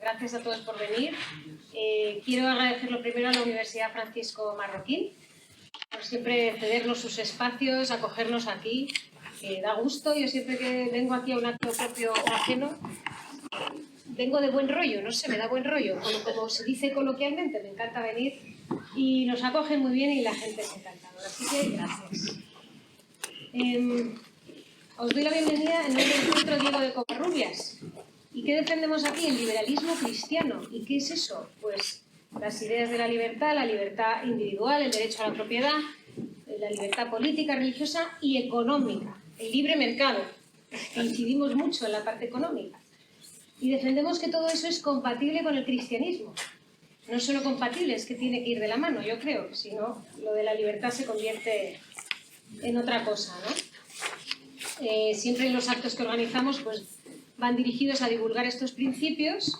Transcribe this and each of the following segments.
Gracias a todos por venir. Quiero agradecerlo primero a la Universidad Francisco Marroquín por siempre cedernos sus espacios, acogernos aquí. Da gusto. Yo siempre que vengo aquí a un acto propio o ajeno, vengo de buen rollo, no sé, me da buen rollo. Como se dice coloquialmente, me encanta venir y nos acogen muy bien y la gente es encantadora. Así que gracias. Os doy la bienvenida en nombre del Centro Diego de Covarrubias. ¿Y qué defendemos aquí? El liberalismo cristiano. ¿Y qué es eso? Pues las ideas de la libertad individual, el derecho a la propiedad, la libertad política, religiosa y económica, el libre mercado, que incidimos mucho en la parte económica. Y defendemos que todo eso es compatible con el cristianismo. No es solo compatible, es que tiene que ir de la mano, yo creo, si no, lo de la libertad se convierte en otra cosa, ¿no? Siempre en los actos que organizamos pues, van dirigidos a divulgar estos principios.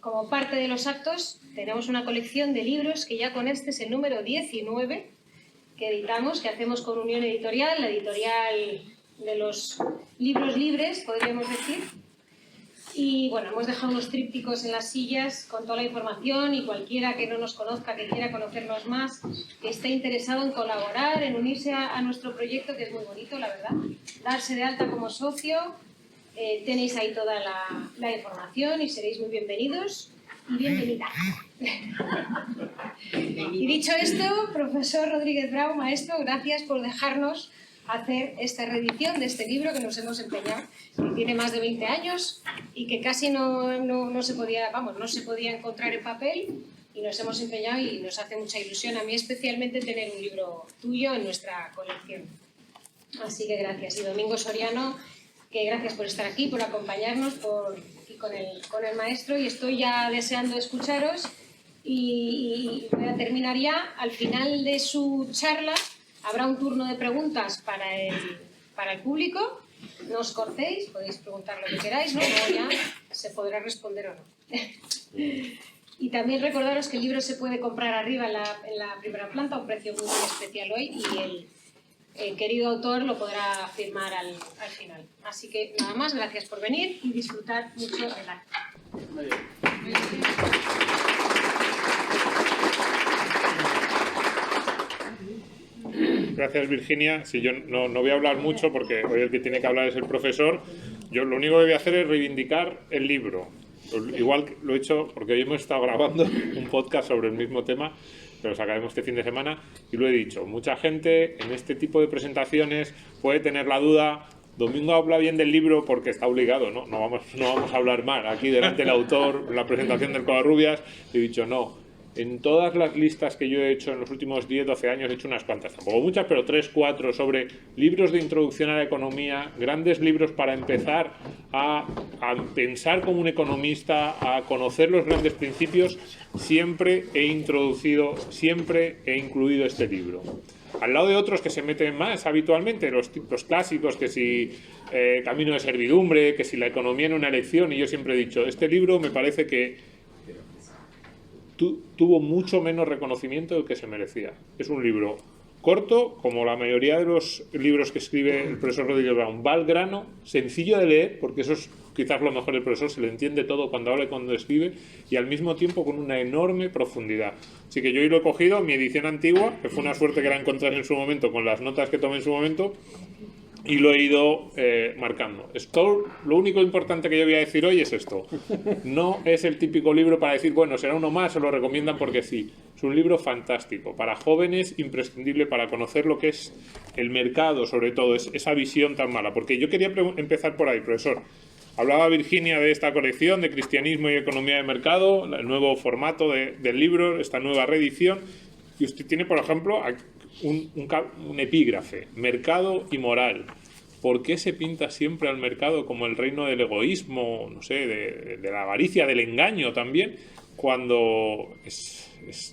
Como parte de los actos tenemos una colección de libros que ya con este es el número 19 que editamos, que hacemos con Unión Editorial, la editorial de los libros libres, podríamos decir. Y bueno, hemos dejado unos trípticos en las sillas con toda la información y cualquiera que no nos conozca, que quiera conocernos más, que esté interesado en colaborar, en unirse a nuestro proyecto, que es muy bonito, la verdad. Darse de alta como socio, tenéis ahí toda la información y seréis muy bienvenidos y bienvenidas. Y dicho esto, profesor Rodríguez Bravo, maestro, gracias por dejarnos hacer esta reedición de este libro que nos hemos empeñado, que tiene más de 20 años y que casi no se podía, no se podía encontrar en papel y nos hemos empeñado y nos hace mucha ilusión, a mí especialmente, tener un libro tuyo en nuestra colección. Así que gracias. Y Domingo Soriano, que gracias por estar aquí, por acompañarnos y con el maestro, y estoy ya deseando escucharos y voy a terminar ya. Al final de su charla habrá un turno de preguntas para el público. No os cortéis, podéis preguntar lo que queráis, ¿no? Luego ya se podrá responder o no. Y también recordaros que el libro se puede comprar arriba en la primera planta a un precio muy especial hoy y el querido autor lo podrá firmar al final. Así que nada más, gracias por venir y disfrutar mucho del acto. Gracias, Virginia. Si yo no voy a hablar mucho porque hoy el que tiene que hablar es el profesor. Yo lo único que voy a hacer es reivindicar el libro. Igual que lo he hecho porque hoy hemos estado grabando un podcast sobre el mismo tema, pero lo sacaremos este fin de semana y lo he dicho. Mucha gente en este tipo de presentaciones puede tener la duda: Domingo habla bien del libro porque está obligado, ¿no? No vamos a hablar mal. Aquí delante del autor, en la presentación del Covarrubias, he dicho no. En todas las listas que yo he hecho en los últimos 10, 12 años, he hecho unas cuantas, tampoco muchas, pero 3, 4, sobre libros de introducción a la economía, grandes libros para empezar a pensar como un economista, a conocer los grandes principios. Siempre he incluido este libro. Al lado de otros que se meten más habitualmente, los clásicos, que si Camino de servidumbre, que si la economía en una elección, y yo siempre he dicho, este libro me parece que tuvo mucho menos reconocimiento del que se merecía. Es un libro corto, como la mayoría de los libros que escribe el profesor Rodríguez Brown, va al grano, sencillo de leer, porque eso es quizás lo mejor del profesor, se le entiende todo cuando habla y cuando escribe, y al mismo tiempo con una enorme profundidad. Así que yo hoy lo he cogido, mi edición antigua, que fue una suerte que la encontré en su momento, con las notas que tomé en su momento, y lo he ido marcando. Lo único importante que yo voy a decir hoy es esto. No es el típico libro para decir, bueno, será uno más, o lo recomiendan porque sí. Es un libro fantástico, para jóvenes, imprescindible para conocer lo que es el mercado, sobre todo, esa visión tan mala. Porque yo quería empezar por ahí, profesor. Hablaba Virginia de esta colección de Cristianismo y Economía de Mercado, el nuevo formato del libro, esta nueva reedición. Y usted tiene, por ejemplo, un epígrafe: mercado y moral. ¿Por qué se pinta siempre al mercado como el reino del egoísmo, no sé, de la avaricia, del engaño también, cuando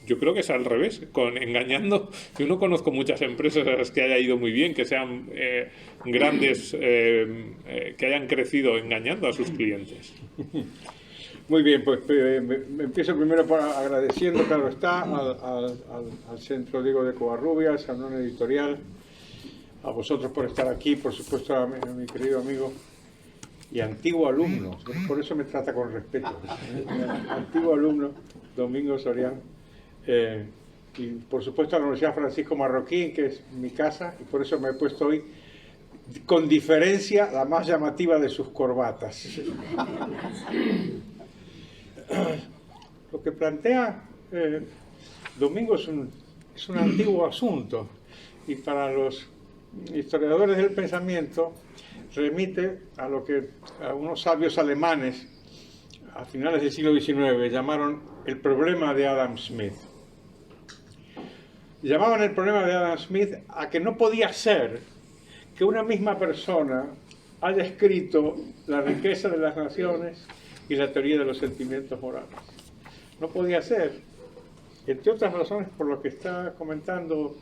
yo creo que es al revés, engañando? Yo no conozco muchas empresas a las que haya ido muy bien, que sean grandes, que hayan crecido engañando a sus clientes. Muy bien, pues empiezo primero agradeciendo, claro está, al Centro Diego de Covarrubias, a Unión Editorial, a vosotros por estar aquí, por supuesto a mi querido amigo y antiguo alumno, por eso me trata con respeto, antiguo alumno, Domingo Soriano, y por supuesto a la Universidad Francisco Marroquín, que es mi casa, y por eso me he puesto hoy, con diferencia, la más llamativa de sus corbatas. Lo que plantea Domingo es un antiguo asunto, y para los historiadores del pensamiento remite a lo que a unos sabios alemanes a finales del siglo XIX llamaron el problema de Adam Smith. Llamaban el problema de Adam Smith a que no podía ser que una misma persona haya escrito La riqueza de las naciones y la teoría de los sentimientos morales. No podía ser, entre otras razones por lo que está comentando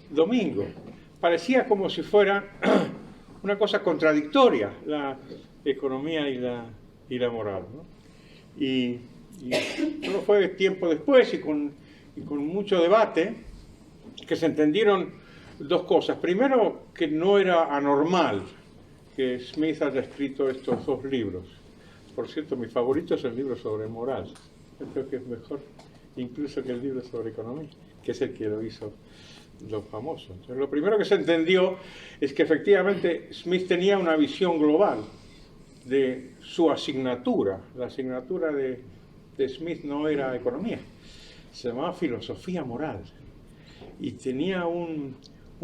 Domingo. Parecía como si fuera una cosa contradictoria, la economía y la moral, ¿no? Y solo fue tiempo después y con mucho debate que se entendieron dos cosas. Primero, que no era anormal que Smith haya escrito estos dos libros. Por cierto, mi favorito es el libro sobre moral. Yo creo que es mejor incluso que el libro sobre economía, que es el que lo hizo lo famoso. Entonces, lo primero que se entendió es que efectivamente Smith tenía una visión global de su asignatura. La asignatura de Smith no era economía, se llamaba filosofía moral, y tenía un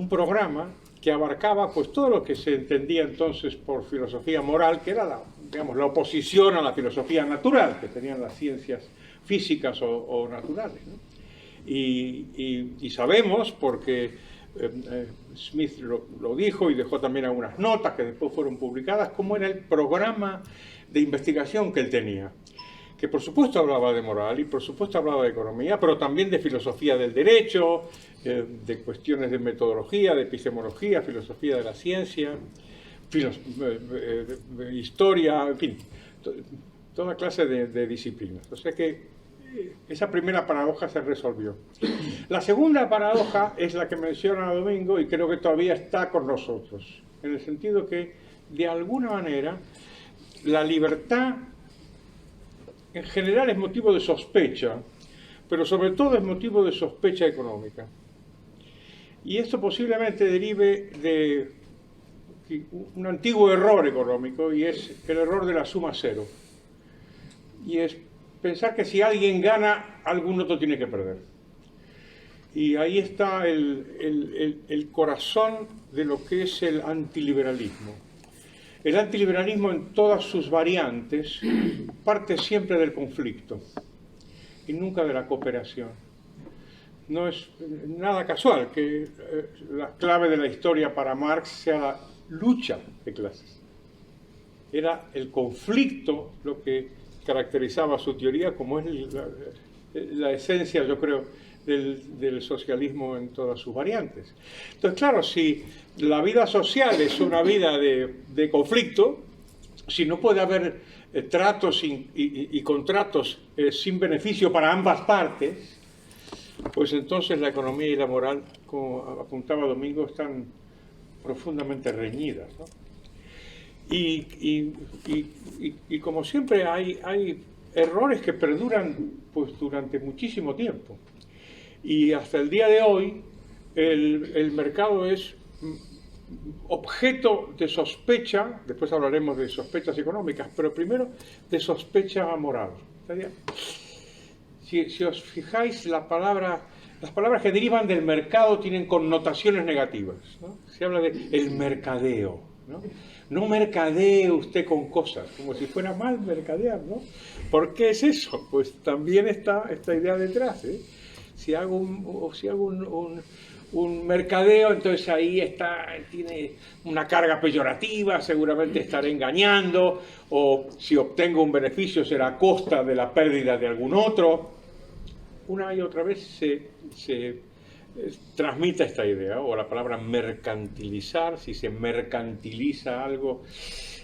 programa que abarcaba pues todo lo que se entendía entonces por filosofía moral, que era la oposición a la filosofía natural que tenían las ciencias físicas o naturales, ¿no? Y sabemos, porque Smith lo dijo y dejó también algunas notas que después fueron publicadas, cómo era el programa de investigación que él tenía, que por supuesto hablaba de moral y por supuesto hablaba de economía, pero también de filosofía del derecho, de cuestiones de metodología, de epistemología, filosofía de la ciencia, historia, en fin, toda clase de disciplinas. O sea que esa primera paradoja se resolvió. La segunda paradoja es la que menciona Domingo y creo que todavía está con nosotros, en el sentido que, de alguna manera, la libertad en general es motivo de sospecha, pero sobre todo es motivo de sospecha económica. Y esto posiblemente derive de un antiguo error económico, y es el error de la suma cero. Y es pensar que si alguien gana, algún otro tiene que perder. Y ahí está el corazón de lo que es el antiliberalismo. El antiliberalismo en todas sus variantes parte siempre del conflicto y nunca de la cooperación. No es nada casual que la clave de la historia para Marx sea la lucha de clases. Era el conflicto lo que caracterizaba su teoría, como es la esencia, yo creo, del socialismo en todas sus variantes. Entonces, claro, si la vida social es una vida de conflicto, si no puede haber tratos y contratos sin beneficio para ambas partes, pues entonces la economía y la moral, como apuntaba Domingo, están profundamente reñidas, ¿no? Y como siempre hay errores que perduran pues durante muchísimo tiempo. Y hasta el día de hoy el mercado es objeto de sospecha, después hablaremos de sospechas económicas, pero primero de sospecha moral. Si os fijáis, las palabras que derivan del mercado tienen connotaciones negativas, ¿no? Se habla de el mercadeo, ¿no? No mercadee usted con cosas, como si fuera mal mercadear, ¿no? ¿Por qué es eso? Pues también está esta idea detrás, ¿eh? Si hago un mercadeo, entonces ahí tiene una carga peyorativa, seguramente estaré engañando, o si obtengo un beneficio será a costa de la pérdida de algún otro. Una y otra vez se transmite esta idea, o la palabra mercantilizar. Si se mercantiliza algo,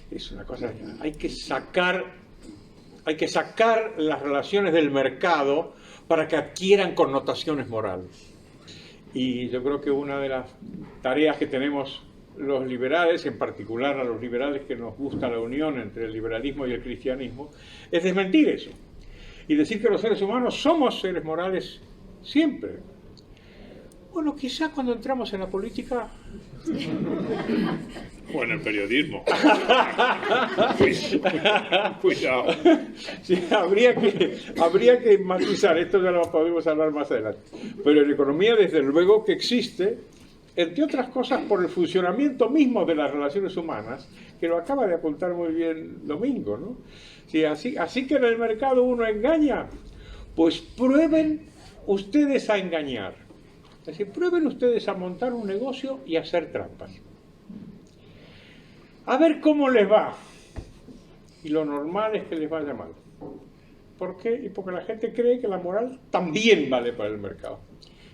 es una cosa, hay que sacar las relaciones del mercado para que adquieran connotaciones morales. Y yo creo que una de las tareas que tenemos los liberales, en particular a los liberales que nos gusta la unión entre el liberalismo y el cristianismo, es desmentir eso y decir que los seres humanos somos seres morales siempre. Bueno, quizá cuando entramos en la política... O en el periodismo. Cuidado. Sí, habría que matizar, esto ya lo podemos hablar más adelante. Pero en economía, desde luego que existe, entre otras cosas, por el funcionamiento mismo de las relaciones humanas, que lo acaba de apuntar muy bien Domingo, ¿no? Sí, así que en el mercado uno engaña, pues prueben ustedes a engañar. Es decir, prueben ustedes a montar un negocio y a hacer trampas. A ver cómo les va. Y lo normal es que les vaya mal. ¿Por qué? Y porque la gente cree que la moral también vale para el mercado.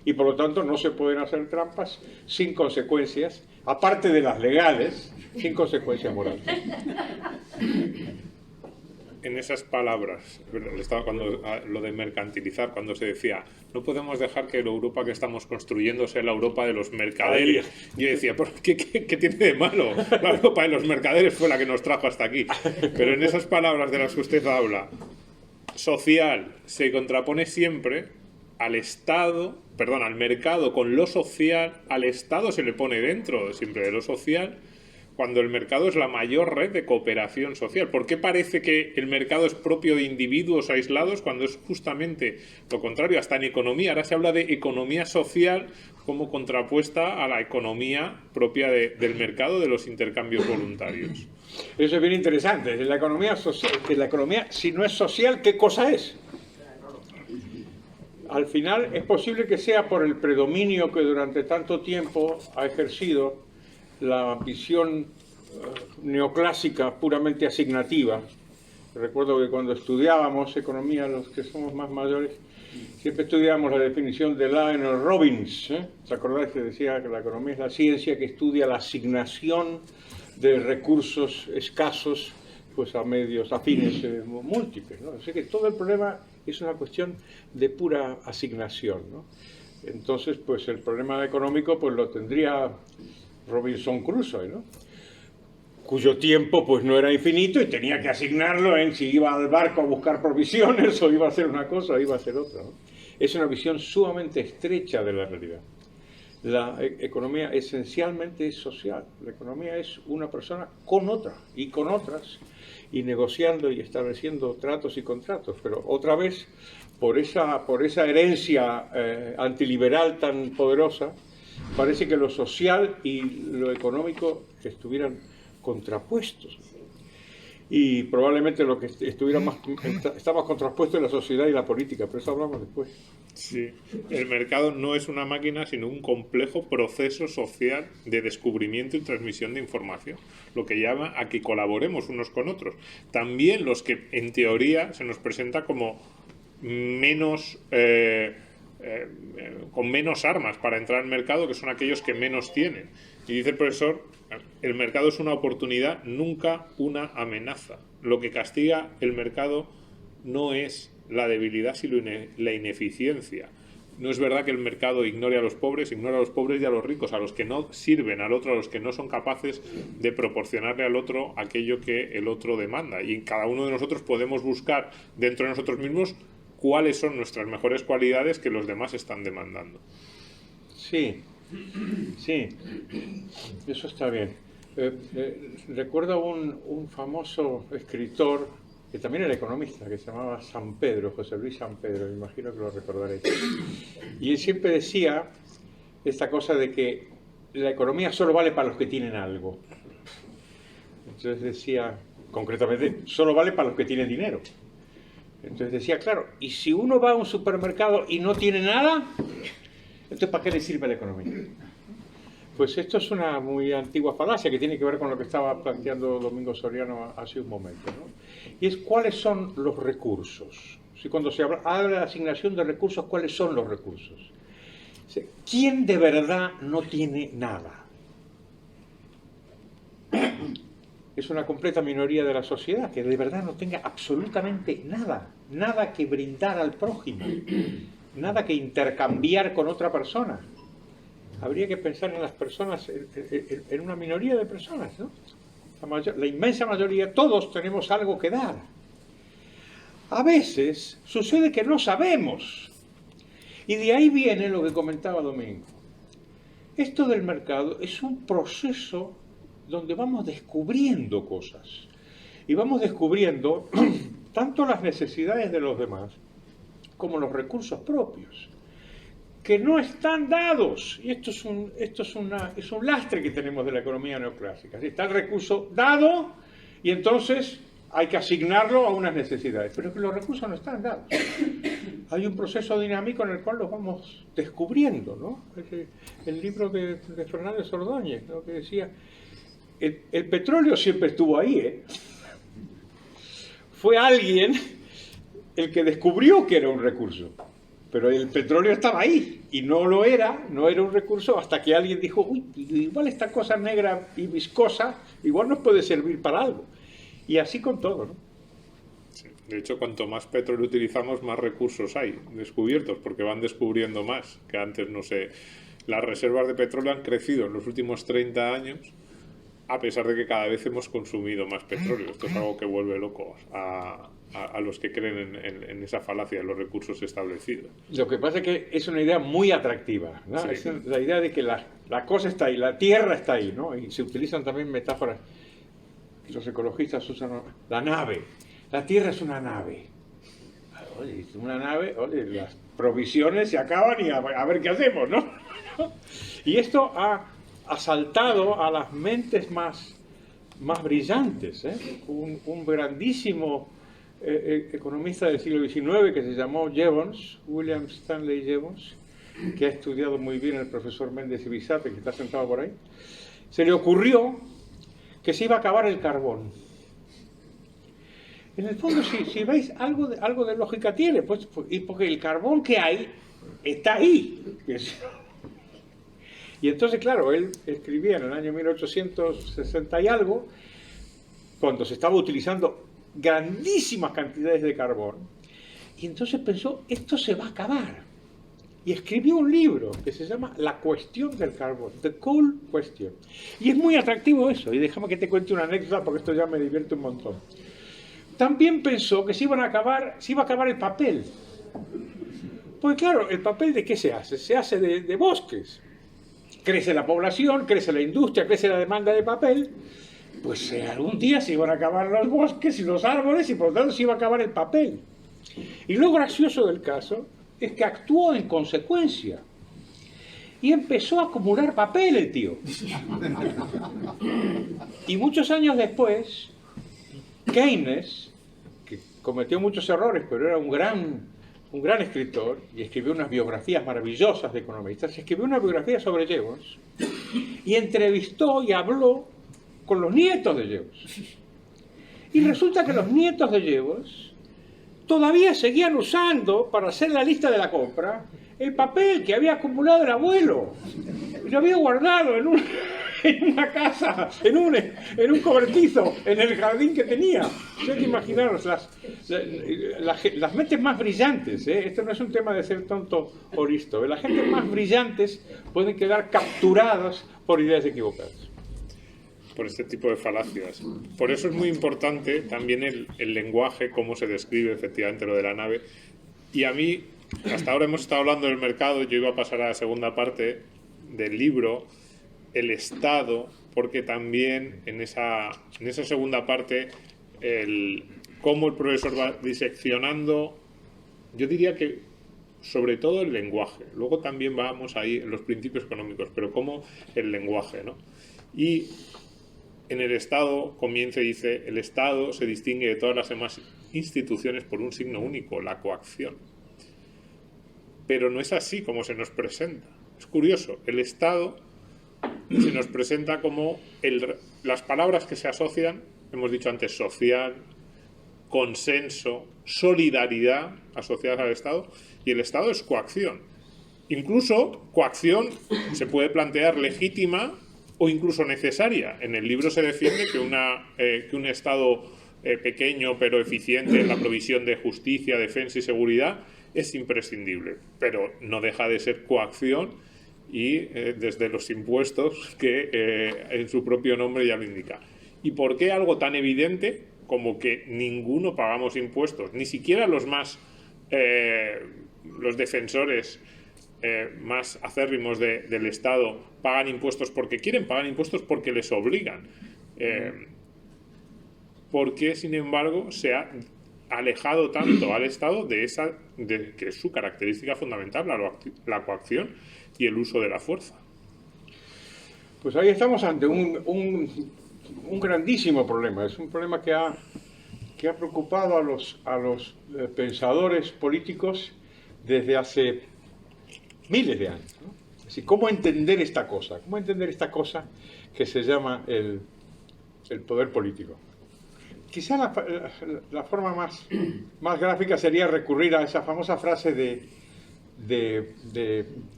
Y por lo tanto no se pueden hacer trampas sin consecuencias, aparte de las legales, sin consecuencias morales. En esas palabras, cuando lo de mercantilizar, cuando se decía, no podemos dejar que la Europa que estamos construyendo sea la Europa de los mercaderes. Yo decía, ¿qué tiene de malo? La Europa de los mercaderes fue la que nos trajo hasta aquí. Pero en esas palabras de las que usted habla, social se contrapone siempre al Estado, perdón, al mercado con lo social, al Estado se le pone dentro siempre de lo social, cuando el mercado es la mayor red de cooperación social. ¿Por qué parece que el mercado es propio de individuos aislados cuando es justamente lo contrario? Hasta en economía, ahora se habla de economía social como contrapuesta a la economía propia del mercado, de los intercambios voluntarios. Eso es bien interesante. La economía social, la economía, si no es social, ¿qué cosa es? Al final es posible que sea por el predominio que durante tanto tiempo ha ejercido la visión neoclásica puramente asignativa. Recuerdo que cuando estudiábamos economía, los que somos más mayores, siempre estudiábamos la definición de Lionel Robbins. ¿Se acordáis que decía que la economía es la ciencia que estudia la asignación de recursos escasos pues a medios, a fines múltiples, ¿no? Así que todo el problema es una cuestión de pura asignación, ¿no? Entonces, pues el problema económico pues lo tendría Robinson Crusoe, ¿no? Cuyo tiempo pues no era infinito y tenía que asignarlo en si iba al barco a buscar provisiones o iba a hacer una cosa o iba a hacer otra, ¿no? Es una visión sumamente estrecha de la realidad. La economía esencialmente es social. La economía es una persona con otra y con otras y negociando y estableciendo tratos y contratos. Pero otra vez, por esa herencia antiliberal tan poderosa, parece que lo social y lo económico estuvieran contrapuestos. Y probablemente lo que está más contrapuesto en la sociedad y la política, pero eso hablamos después. Sí, el mercado no es una máquina, sino un complejo proceso social de descubrimiento y transmisión de información, lo que llama a que colaboremos unos con otros. También los que en teoría se nos presenta como menos con menos armas para entrar al mercado, que son aquellos que menos tienen. Y dice el profesor, el mercado es una oportunidad, nunca una amenaza. Lo que castiga el mercado no es la debilidad, sino la ineficiencia. No es verdad que el mercado ignore a los pobres, ignora a los pobres y a los ricos, a los que no sirven al otro, a los que no son capaces de proporcionarle al otro aquello que el otro demanda. Y cada uno de nosotros podemos buscar dentro de nosotros mismos cuáles son nuestras mejores cualidades que los demás están demandando. Sí, eso está bien. Recuerdo un famoso escritor, que también era economista, que se llamaba San Pedro, José Luis San Pedro, me imagino que lo recordaréis. Y él siempre decía esta cosa de que la economía solo vale para los que tienen algo. Entonces decía, concretamente, solo vale para los que tienen dinero. Entonces decía, claro, y si uno va a un supermercado y no tiene nada, entonces ¿para qué le sirve la economía? Pues esto es una muy antigua falacia que tiene que ver con lo que estaba planteando Domingo Soriano hace un momento, ¿no? Y es cuáles son los recursos. Si cuando se habla de asignación de recursos, ¿cuáles son los recursos? ¿Quién de verdad no tiene nada? Es una completa minoría de la sociedad que de verdad no tenga absolutamente nada, nada que brindar al prójimo, nada que intercambiar con otra persona. habría que pensar en las personas, en una minoría de personas, ¿no? La inmensa mayoría, todos tenemos algo que dar. A veces sucede que no sabemos. Y de ahí viene lo que comentaba Domingo. Esto del mercado es un proceso donde vamos descubriendo cosas. Y vamos descubriendo tanto las necesidades de los demás como los recursos propios, que no están dados. Y esto es un lastre que tenemos de la economía neoclásica. Está el recurso dado y entonces hay que asignarlo a unas necesidades, pero que los recursos no están dados. Hay un proceso dinámico en el cual los vamos descubriendo, ¿no? El libro de Fernández Ordóñez, ¿no? Que decía, el petróleo siempre estuvo ahí, ¿eh? Fue alguien el que descubrió que era un recurso, pero el petróleo estaba ahí y no era un recurso hasta que alguien dijo, uy, igual esta cosa negra y viscosa, igual nos puede servir para algo. Y así con todo, ¿no? Sí. De hecho, cuanto más petróleo utilizamos, más recursos hay descubiertos, porque van descubriendo más, que antes, no sé. Las reservas de petróleo han crecido en los últimos 30 años, a pesar de que cada vez hemos consumido más petróleo. Esto es algo que vuelve locos a los que creen en esa falacia de los recursos establecidos. Lo que pasa es que es una idea muy atractiva, ¿no? Sí. Es la idea de que la cosa está ahí, la tierra está ahí, ¿no? Y se utilizan también metáforas. Los ecologistas usan la nave. La tierra es una nave. Oye, una nave, oye, las provisiones se acaban y a ver qué hacemos, ¿no? Y esto ha asaltado a las mentes más brillantes, ¿eh? Un grandísimo economista del siglo XIX que se llamó Jevons, William Stanley Jevons, que ha estudiado muy bien el profesor Méndez Ibizate, que está sentado por ahí, se le ocurrió que se iba a acabar el carbón. En el fondo, si veis, algo de lógica tiene, pues, y porque el carbón que hay está ahí. Y entonces, claro, él escribía en el año 1860 y algo, cuando se estaba utilizando grandísimas cantidades de carbón, y entonces pensó, esto se va a acabar. Y escribió un libro que se llama La cuestión del carbón, The Coal Question. Y es muy atractivo eso, y déjame que te cuente una anécdota porque esto ya me divierte un montón. También pensó que se iba a acabar el papel. Pues claro, ¿el papel de qué se hace? Se hace de bosques. Crece la población, crece la industria, crece la demanda de papel. Pues algún día se iban a acabar los bosques y los árboles y por lo tanto se iba a acabar el papel. Y lo gracioso del caso es que actuó en consecuencia y empezó a acumular papel el tío. Y muchos años después, Keynes, que cometió muchos errores, pero era un gran escritor y escribió unas biografías maravillosas de economistas, escribió una biografía sobre Jevons y entrevistó y habló con los nietos de Jevons. Y resulta que los nietos de Jevons todavía seguían usando, para hacer la lista de la compra, el papel que había acumulado el abuelo. Y lo había guardado en una casa, en un cobertizo, en el jardín que tenía. Hay que imaginaros las mentes más brillantes, ¿eh? Esto no es un tema de ser tonto o listo. Las gentes más brillantes pueden quedar capturadas por ideas equivocadas. Por este tipo de falacias. Por eso es muy importante también el lenguaje, cómo se describe efectivamente lo de la nave. Y a mí, hasta ahora hemos estado hablando del mercado, yo iba a pasar a la segunda parte del libro, el Estado, porque también en esa segunda parte, cómo el profesor va diseccionando, yo diría que sobre todo el lenguaje. Luego también vamos ahí en los principios económicos, pero cómo el lenguaje, ¿no? Y en el Estado comienza y dice, el Estado se distingue de todas las demás instituciones por un signo único, la coacción. Pero no es así como se nos presenta. Es curioso, el Estado se nos presenta como las palabras que se asocian, hemos dicho antes, social, consenso, solidaridad, asociadas al Estado, y el Estado es coacción. Incluso coacción se puede plantear legítima o incluso necesaria. En el libro se defiende que un Estado pequeño pero eficiente en la provisión de justicia, defensa y seguridad es imprescindible, pero no deja de ser coacción y desde los impuestos que en su propio nombre ya lo indica. ¿Y por qué algo tan evidente como que ninguno pagamos impuestos? Ni siquiera los más los defensores más acérrimos del Estado pagan impuestos porque quieren, pagan impuestos porque les obligan. ¿Por qué, sin embargo, se ha alejado tanto al Estado de que es su característica fundamental, la coacción y el uso de la fuerza? Pues ahí estamos ante un grandísimo problema. Es un problema que ha preocupado a los pensadores políticos desde hace miles de años, ¿no? Es decir, ¿cómo entender esta cosa? ¿Cómo entender esta cosa que se llama el poder político? Quizá la forma más gráfica sería recurrir a esa famosa frase de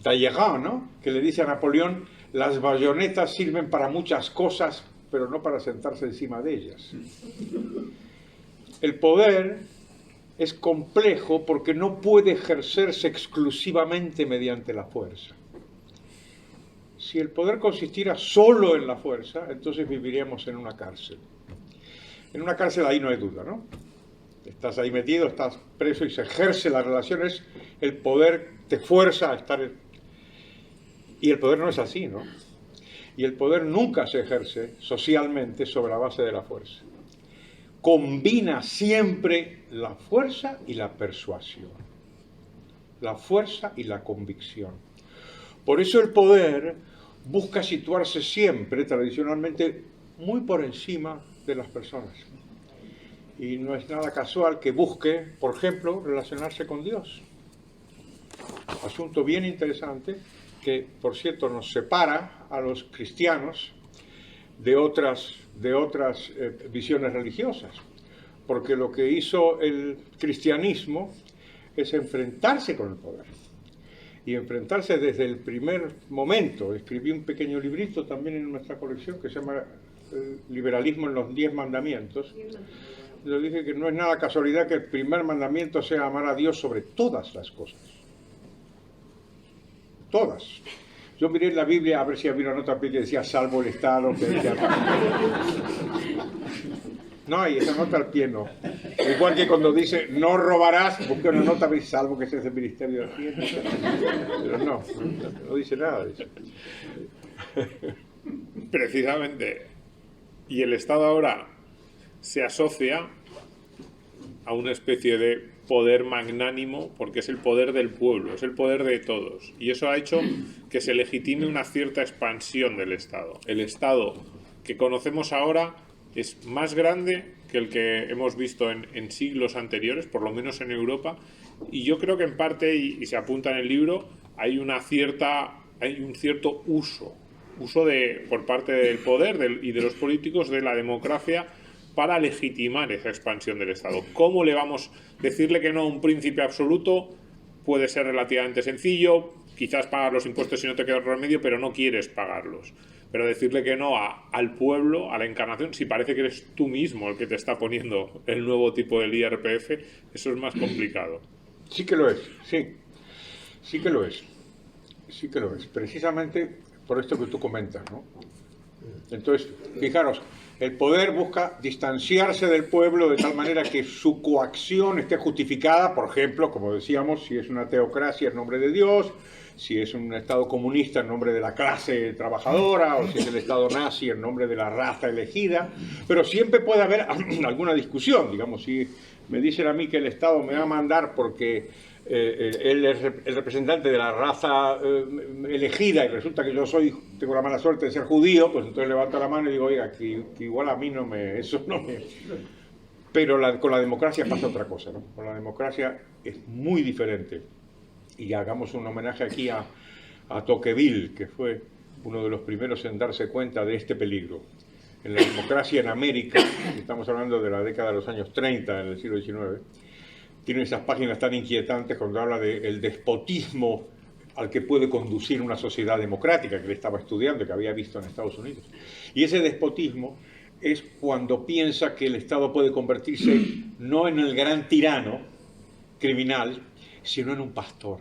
Talleyrand, ¿no? Que le dice a Napoleón: las bayonetas sirven para muchas cosas, pero no para sentarse encima de ellas. El poder es complejo porque no puede ejercerse exclusivamente mediante la fuerza. Si el poder consistiera solo en la fuerza, entonces viviríamos en una cárcel. En una cárcel ahí no hay duda, ¿no? Estás ahí metido, estás preso y se ejerce las relaciones, el poder te fuerza a estar... Y el poder no es así, ¿no? Y el poder nunca se ejerce socialmente sobre la base de la fuerza. Combina siempre la fuerza y la persuasión, la fuerza y la convicción. Por eso el poder busca situarse siempre, tradicionalmente, muy por encima de las personas. Y no es nada casual que busque, por ejemplo, relacionarse con Dios. Asunto bien interesante que, por cierto, nos separa a los cristianos de otras visiones religiosas, porque lo que hizo el cristianismo es enfrentarse con el poder, y enfrentarse desde el primer momento. Escribí un pequeño librito también en nuestra colección que se llama Liberalismo en los 10 mandamientos. Yo dije que no es nada casualidad que el primer mandamiento sea amar a Dios sobre todas las cosas. Todas. Yo miré en la Biblia a ver si había una nota que decía salvo el Estado. No hay esa nota al pie, no. Igual que cuando dice no robarás, busqué una nota que dice salvo que seas el Ministerio de Hacienda. Pero no dice nada de eso. Precisamente. Y el Estado ahora se asocia a una especie de poder magnánimo, porque es el poder del pueblo, es el poder de todos. Y eso ha hecho que se legitime una cierta expansión del Estado. El Estado que conocemos ahora es más grande que el que hemos visto en siglos anteriores, por lo menos en Europa. Y yo creo que en parte, y se apunta en el libro, hay un cierto uso por parte del poder y de los políticos de la democracia para legitimar esa expansión del Estado. ¿Cómo le vamos a decirle que no a un príncipe absoluto? Puede ser relativamente sencillo, quizás pagar los impuestos si no te queda otro remedio, pero no quieres pagarlos. Pero decirle que no al pueblo, a la encarnación, si parece que eres tú mismo el que te está poniendo el nuevo tipo del IRPF, eso es más complicado. Sí que lo es, sí que lo es. Sí que lo es, precisamente por esto que tú comentas, ¿no? Entonces, fijaros, el poder busca distanciarse del pueblo de tal manera que su coacción esté justificada, por ejemplo, como decíamos, si es una teocracia en nombre de Dios, si es un Estado comunista en nombre de la clase trabajadora, o si es el Estado nazi en nombre de la raza elegida, pero siempre puede haber alguna discusión. Digamos, si me dicen a mí que el Estado me va a mandar porque él es el representante de la raza elegida y resulta que yo tengo la mala suerte de ser judío, pues entonces levanto la mano y digo, oiga, que igual a mí eso no me... Pero con la democracia pasa otra cosa, ¿no? Con la democracia es muy diferente. Y hagamos un homenaje aquí a Tocqueville, que fue uno de los primeros en darse cuenta de este peligro. En la democracia en América, estamos hablando de la década de los años 30 en el siglo XIX, tiene esas páginas tan inquietantes cuando habla del despotismo al que puede conducir una sociedad democrática, que él estaba estudiando, que había visto en Estados Unidos. Y ese despotismo es cuando piensa que el Estado puede convertirse no en el gran tirano criminal, sino en un pastor.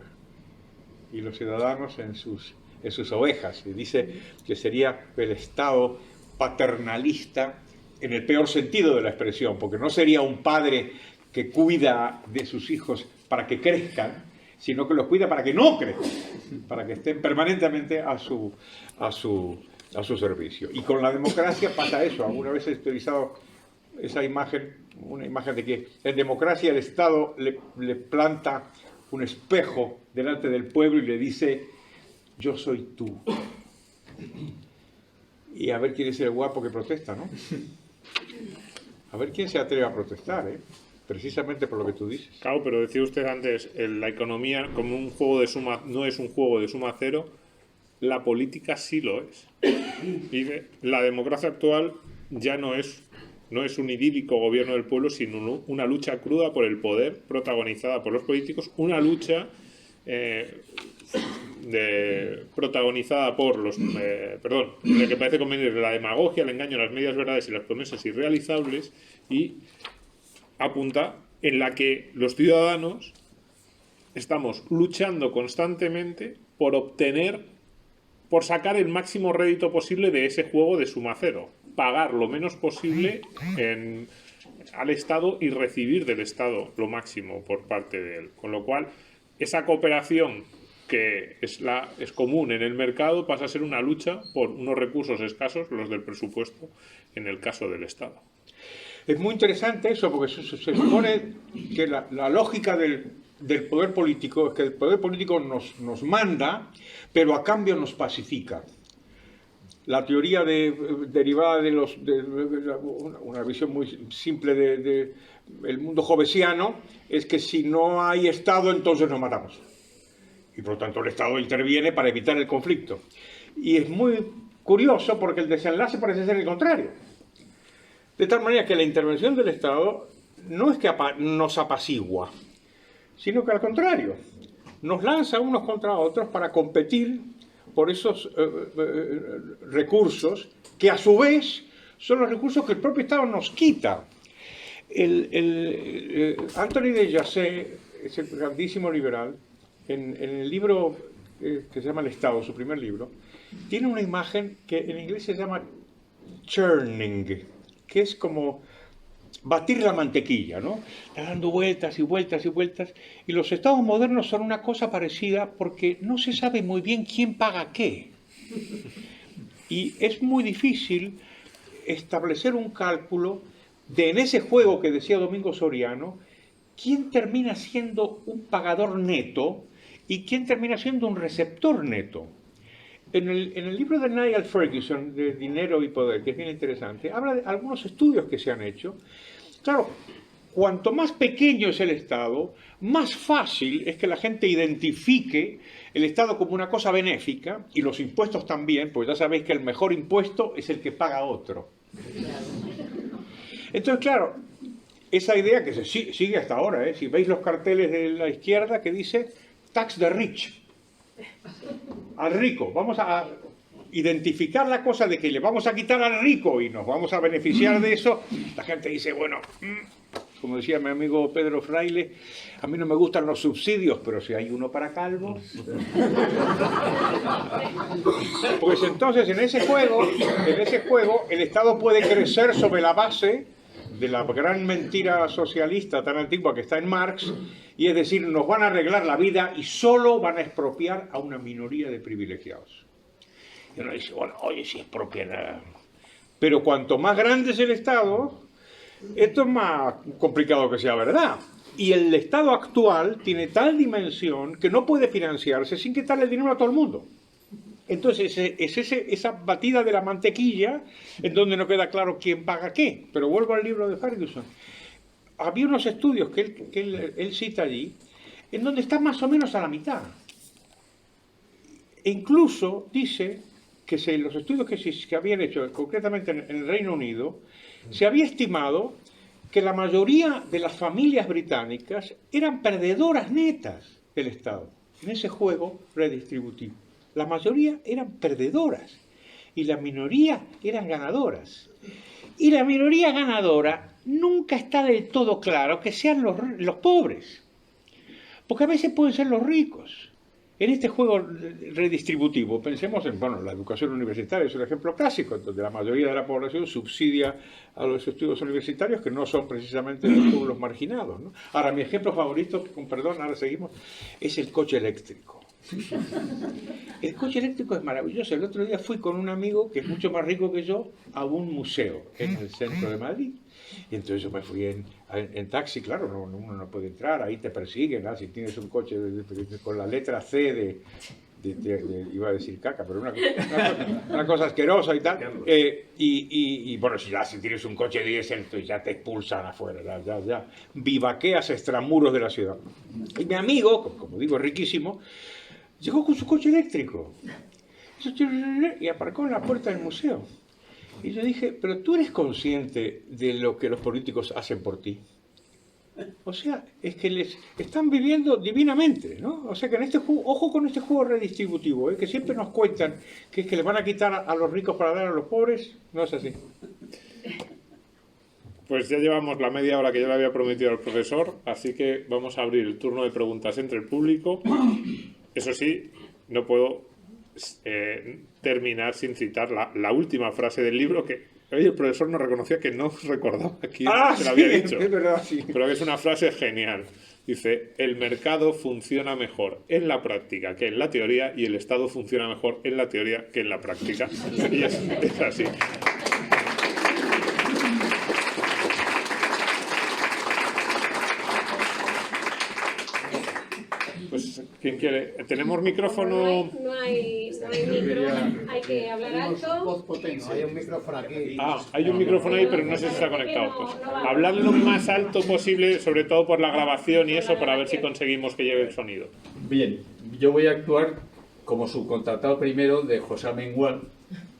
Y los ciudadanos en sus en sus ovejas. Y dice que sería el Estado paternalista en el peor sentido de la expresión, porque no sería un padre que cuida de sus hijos para que crezcan, sino que los cuida para que no crezcan, para que estén permanentemente a su servicio. Y con la democracia pasa eso. Alguna vez he utilizado esa imagen, una imagen de que en democracia el Estado le planta un espejo delante del pueblo y le dice: yo soy tú. Y a ver quién es el guapo que protesta, ¿no? A ver quién se atreve a protestar, ¿eh? Precisamente por lo que tú dices. Claro, pero decía usted antes, la economía como un juego de suma, no es un juego de suma cero, la política sí lo es. Y la democracia actual ya no es un idílico gobierno del pueblo, sino una lucha cruda por el poder, protagonizada por los políticos, una lucha protagonizada por los... lo que parece convenir la demagogia, el engaño, las medias verdades y las promesas irrealizables, y apunta en la que los ciudadanos estamos luchando constantemente por sacar el máximo rédito posible de ese juego de suma cero, pagar lo menos posible al Estado y recibir del Estado lo máximo por parte de él. Con lo cual, esa cooperación que es común en el mercado pasa a ser una lucha por unos recursos escasos, los del presupuesto, en el caso del Estado. Es muy interesante eso, porque se supone que la lógica del poder político es que el poder político nos manda, pero a cambio nos pacifica. La teoría derivada de una visión muy simple del mundo hobbesiano es que si no hay Estado, entonces nos matamos. Y por lo tanto el Estado interviene para evitar el conflicto. Y es muy curioso porque el desenlace parece ser el contrario. De tal manera que la intervención del Estado no es que nos apacigua, sino que al contrario, nos lanza unos contra otros para competir por esos recursos que a su vez son los recursos que el propio Estado nos quita. Anthony de Jassé, ese grandísimo liberal, en el libro que se llama El Estado, su primer libro, tiene una imagen que en inglés se llama churning, que es como batir la mantequilla, ¿no? Está dando vueltas y vueltas y vueltas. Y los estados modernos son una cosa parecida porque no se sabe muy bien quién paga qué. Y es muy difícil establecer un cálculo de, en ese juego que decía Domingo Soriano, quién termina siendo un pagador neto y quién termina siendo un receptor neto. En el libro de Niall Ferguson, de Dinero y Poder, que es bien interesante, habla de algunos estudios que se han hecho. Claro, cuanto más pequeño es el Estado, más fácil es que la gente identifique el Estado como una cosa benéfica, y los impuestos también, pues ya sabéis que el mejor impuesto es el que paga otro. Entonces, claro, esa idea que se sigue hasta ahora, si veis los carteles de la izquierda que dice Tax the Rich, al rico, vamos a identificar la cosa de que le vamos a quitar al rico y nos vamos a beneficiar de eso. La gente dice, bueno, como decía mi amigo Pedro Fraile, a mí no me gustan los subsidios, pero si hay uno para calvos. Pues entonces en ese juego el Estado puede crecer sobre la base de la gran mentira socialista tan antigua que está en Marx, y es decir, nos van a arreglar la vida y solo van a expropiar a una minoría de privilegiados. Y uno dice, bueno, oye, si expropian. Pero cuanto más grande es el Estado, esto es más complicado que sea verdad. Y el Estado actual tiene tal dimensión que no puede financiarse sin quitarle el dinero a todo el mundo. Entonces esa batida de la mantequilla en donde no queda claro quién paga qué. Pero vuelvo al libro de Ferguson. Había unos estudios que él cita allí en donde está más o menos a la mitad. E incluso dice que los estudios que se habían hecho concretamente en el Reino Unido, se había estimado que la mayoría de las familias británicas eran perdedoras netas del Estado en ese juego redistributivo. La mayoría eran perdedoras y la minoría eran ganadoras. Y la minoría ganadora nunca está del todo claro que sean los pobres, porque a veces pueden ser los ricos. en este juego redistributivo, pensemos en, bueno, la educación universitaria es un ejemplo clásico, donde la mayoría de la población subsidia a los estudios universitarios que no son precisamente los pueblos marginados, ¿no? Ahora, mi ejemplo favorito, con perdón, ahora seguimos, es el coche eléctrico. El coche eléctrico es maravilloso. El otro día fui con un amigo que es mucho más rico que yo a un museo en el centro de Madrid. Y entonces yo me fui en taxi, claro, uno no puede entrar, ahí te persiguen, ¿no? Si tienes un coche con la letra C iba a decir caca, pero una cosa asquerosa y tal. Y bueno, si tienes un coche diésel, entonces ya te expulsan afuera, ya vivaqueas extramuros de la ciudad. Y mi amigo, como digo, riquísimo, llegó con su coche eléctrico y aparcó en la puerta del museo. Y yo dije, pero tú eres consciente de lo que los políticos hacen por ti. O sea, es que les están viviendo divinamente, ¿no? O sea que en este juego, ojo con este juego redistributivo, que siempre nos cuentan que es que le van a quitar a los ricos para dar a los pobres. No es así. Pues ya llevamos la media hora que yo le había prometido al profesor, así que vamos a abrir el turno de preguntas entre el público. Eso sí, no puedo terminar sin citar la última frase del libro que hoy el profesor nos reconocía que no recordaba quién se lo había dicho. Es verdad, sí. Pero que es una frase genial. Dice, el mercado funciona mejor en la práctica que en la teoría y el Estado funciona mejor en la teoría que en la práctica. Y es así. Pues, ¿quién quiere? ¿Tenemos micrófono? No hay micrófono, hay que hablar alto. No, hay un micrófono aquí. Ah, hay un micrófono ahí, pero no sé si está conectado. Pues habladlo lo más alto posible, sobre todo por la grabación y eso, para ver si conseguimos que llegue el sonido. Bien, yo voy a actuar como subcontratado primero de José Amengual,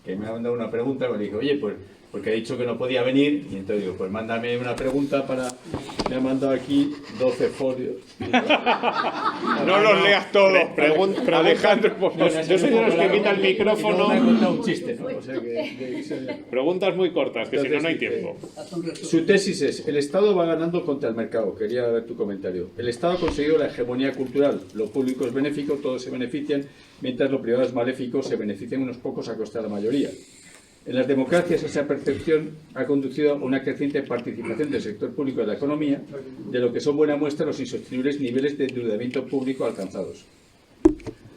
que me ha mandado una pregunta, me dijo, oye, pues, porque ha dicho que no podía venir, y entonces digo, pues mándame una pregunta para... Me ha mandado aquí 12 folios. No los leas todos. Alejandro, por favor. Yo soy de los que quita el micrófono. Me ha contado un chiste, ¿no? O sea Preguntas muy cortas, que si no, no hay tiempo. Su tesis es, el Estado va ganando contra el mercado. Quería ver tu comentario. El Estado ha conseguido la hegemonía cultural. Lo público es benéfico, todos se benefician, mientras lo privado es maléfico, se benefician unos pocos a costa de la mayoría. En las democracias esa percepción ha conducido a una creciente participación del sector público de la economía, de lo que son buena muestra los insostenibles niveles de endeudamiento público alcanzados.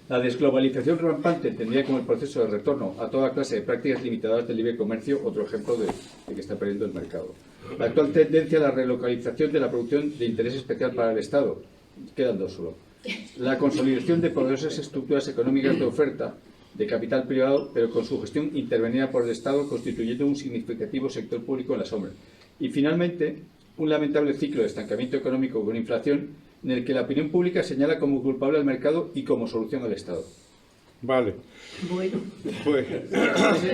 La desglobalización rampante tendría como el proceso de retorno a toda clase de prácticas limitadas del libre comercio otro ejemplo de que está perdiendo el mercado. La actual tendencia a la relocalización de la producción de interés especial para el Estado, quedan dos solo. La consolidación de poderosas estructuras económicas de oferta de capital privado, pero con su gestión intervenida por el Estado, constituyendo un significativo sector público en la sombra. Y finalmente, un lamentable ciclo de estancamiento económico con inflación, en el que la opinión pública señala como culpable al mercado y como solución al Estado. Vale. Bueno. Pues,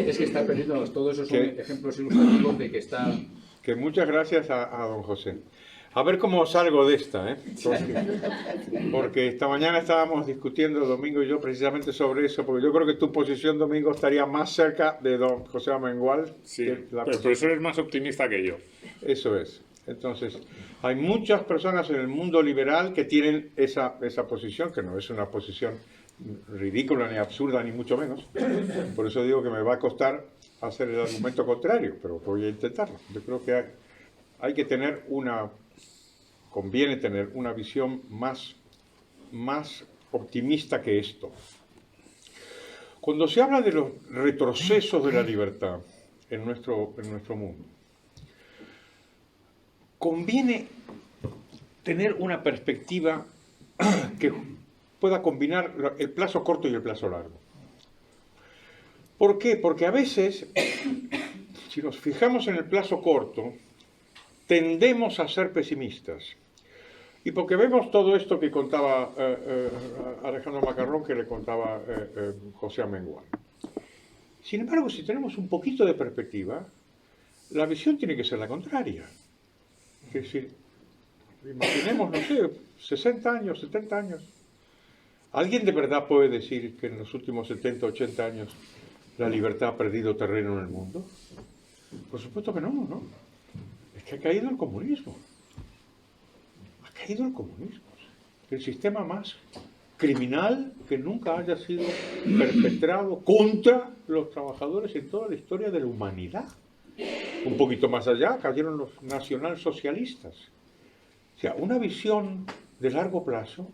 Es que está perdiendo, todos esos son ejemplos ilustrativos de que está... que muchas gracias a don José. A ver cómo salgo de esta, ¿eh? Porque esta mañana estábamos discutiendo, Domingo y yo, precisamente sobre eso, porque yo creo que tu posición, Domingo, estaría más cerca de don José Amengual. Sí, pero el profesor es más optimista que yo. Eso es. Entonces, hay muchas personas en el mundo liberal que tienen esa posición, que no es una posición ridícula ni absurda, ni mucho menos. Por eso digo que me va a costar hacer el argumento contrario, pero voy a intentarlo. Yo creo que hay que tener conviene tener una visión más optimista que esto. Cuando se habla de los retrocesos de la libertad en nuestro mundo, conviene tener una perspectiva que pueda combinar el plazo corto y el plazo largo. ¿Por qué? Porque a veces, si nos fijamos en el plazo corto, tendemos a ser pesimistas. Y porque vemos todo esto que contaba Alejandro Macarrón, que le contaba José Amengual. Sin embargo, si tenemos un poquito de perspectiva, la visión tiene que ser la contraria. Es decir, imaginemos, no sé, 60 años, 70 años. ¿Alguien de verdad puede decir que en los últimos 70, 80 años la libertad ha perdido terreno en el mundo? Por supuesto que no, ¿no? Es que ha caído el comunismo. Ha caído el comunismo. El sistema más criminal que nunca haya sido perpetrado contra los trabajadores en toda la historia de la humanidad. Un poquito más allá cayeron los nacionalsocialistas. O sea, una visión de largo plazo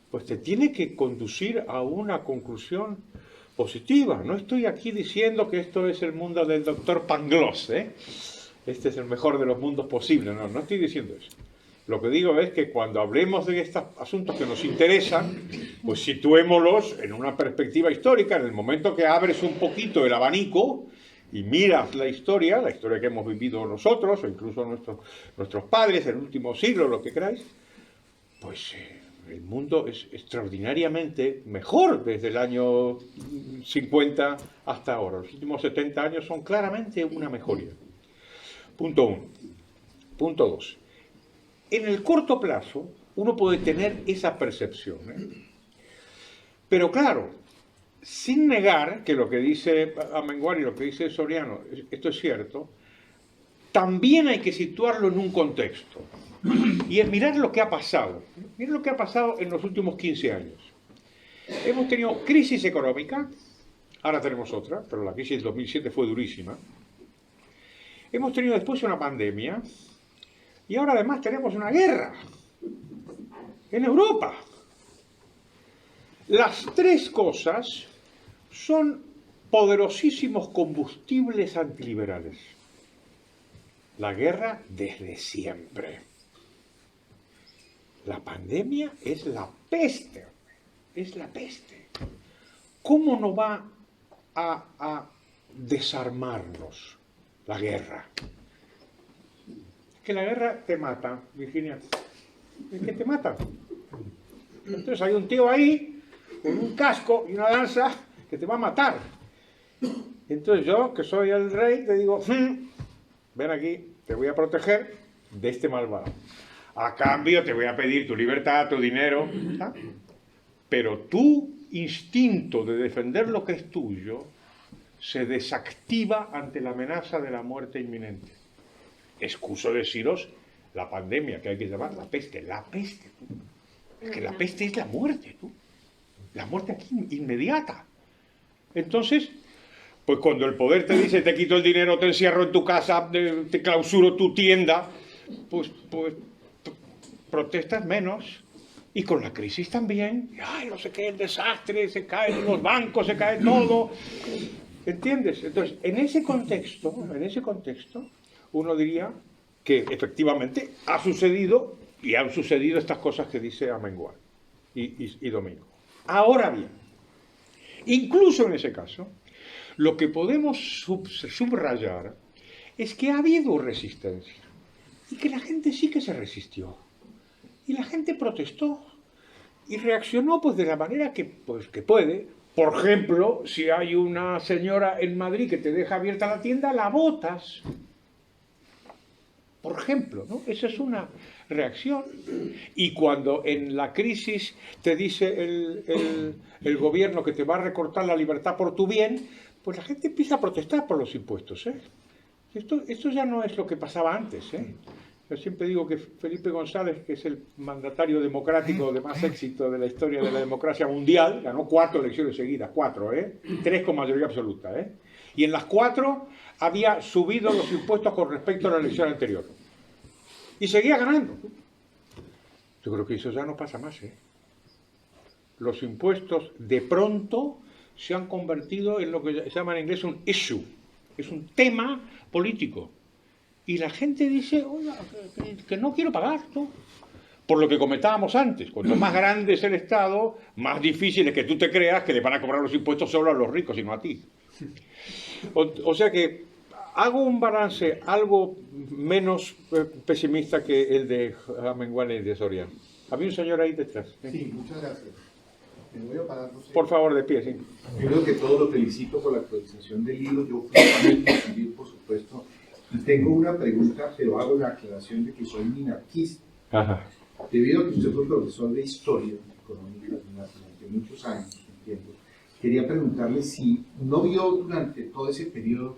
pues te tiene que conducir a una conclusión positiva. No estoy aquí diciendo que esto es el mundo del doctor Pangloss, ¿eh? Este es el mejor de los mundos posibles. No, no estoy diciendo eso. Lo que digo es que cuando hablemos de estos asuntos que nos interesan, pues situémoslos en una perspectiva histórica. En el momento que abres un poquito el abanico y miras la historia que hemos vivido nosotros, o incluso nuestros padres en el último siglo, lo que queráis, pues el mundo es extraordinariamente mejor desde el año 50 hasta ahora. Los últimos 70 años son claramente una mejoría. Punto 1. Punto 2. En el corto plazo, uno puede tener esa percepción, ¿eh? Pero claro, sin negar que lo que dice Amengual y lo que dice Soriano, esto es cierto, también hay que situarlo en un contexto. Y es mirar lo que ha pasado. Mirar lo que ha pasado en los últimos 15 años. Hemos tenido crisis económica, ahora tenemos otra, pero la crisis del 2007 fue durísima. Hemos tenido después una pandemia, y ahora además tenemos una guerra en Europa. Las tres cosas son poderosísimos combustibles antiliberales. La guerra desde siempre. La pandemia es la peste. Es la peste. ¿Cómo no va a desarmarnos la guerra? Que la guerra te mata, Virginia. Es que te mata. Entonces hay un tío ahí, con un casco y una lanza, que te va a matar. Entonces yo, que soy el rey, te digo, ven aquí, te voy a proteger de este malvado. A cambio te voy a pedir tu libertad, tu dinero. ¿Ah? Pero tu instinto de defender lo que es tuyo se desactiva ante la amenaza de la muerte inminente. Excuso deciros la pandemia, que hay que llamar la peste. La peste, tú. Es que la peste es la muerte, tú. La muerte aquí inmediata. Entonces, pues cuando el poder te dice, te quito el dinero, te encierro en tu casa, te clausuro tu tienda, pues protestas menos. Y con la crisis también, ay, no sé qué, el desastre, se caen los bancos, se cae todo. ¿Entiendes? Entonces, en ese contexto, uno diría que efectivamente ha sucedido, y han sucedido estas cosas que dice Amengual y Domingo. Ahora bien, incluso en ese caso, lo que podemos subrayar es que ha habido resistencia y que la gente sí que se resistió y la gente protestó y reaccionó pues de la manera que puede. Por ejemplo, si hay una señora en Madrid que te deja abierta la tienda, la botas. Por ejemplo, ¿no? Esa es una reacción. Y cuando en la crisis te dice el gobierno que te va a recortar la libertad por tu bien, pues la gente empieza a protestar por los impuestos, ¿eh? Esto ya no es lo que pasaba antes, ¿eh? Yo siempre digo que Felipe González, que es el mandatario democrático de más éxito de la historia de la democracia mundial, ganó 4 elecciones seguidas, 4, 3 con mayoría absoluta, y en las 4 había subido los impuestos con respecto a la elección anterior. Y seguía ganando. Yo creo que eso ya no pasa más, Los impuestos de pronto se han convertido en lo que se llama en inglés un issue. Es un tema político. Y la gente dice, oiga, que no quiero pagar, ¿no? Por lo que comentábamos antes, cuanto más grande es el Estado, más difícil es que tú te creas que le van a cobrar los impuestos solo a los ricos y no a ti. O sea que hago un balance algo menos pesimista que el de Amengual y de Soriano. Había un señor ahí detrás. Sí, muchas gracias. Me voy a parar, no sé. Por favor, de pie, sí. Primero que todo, lo felicito por la actualización del libro. Yo fui por supuesto. Y tengo una pregunta, pero hago la aclaración de que soy minarquista. Ajá. Debido a que usted fue profesor de historia económica durante muchos años, entiendo, quería preguntarle si no vio durante todo ese periodo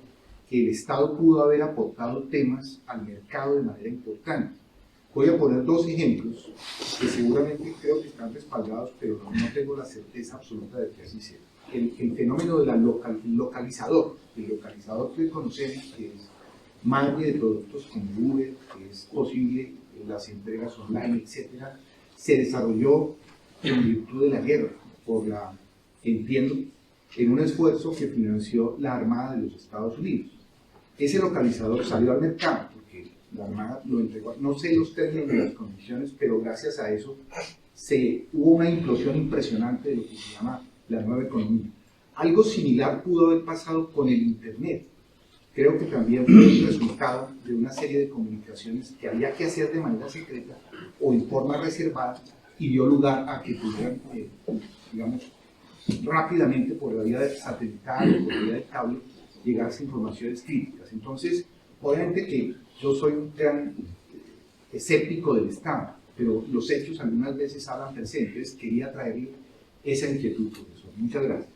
que el Estado pudo haber aportado temas al mercado de manera importante. Voy a poner dos ejemplos que seguramente creo que están respaldados, pero no tengo la certeza absoluta de que así sea. El fenómeno del localizador, el localizador que conocemos, que es madre de productos como Uber, que es posible las entregas online, etcétera, se desarrolló en virtud de la guerra, entiendo, en un esfuerzo que financió la Armada de los Estados Unidos. Ese localizador salió al mercado porque la Armada lo entregó, no sé los términos ni las condiciones, pero gracias a eso hubo una implosión impresionante de lo que se llama la nueva economía. Algo similar pudo haber pasado con el Internet. Creo que también fue el resultado de una serie de comunicaciones que había que hacer de manera secreta o en forma reservada y dio lugar a que pudieran, digamos, rápidamente por la vía satelital o por la vía del cable llegarse informaciones críticas. Entonces, obviamente que yo soy un gran escéptico del Estado, pero los hechos algunas veces hablan presentes. Quería traerle esa inquietud, profesor. Muchas gracias.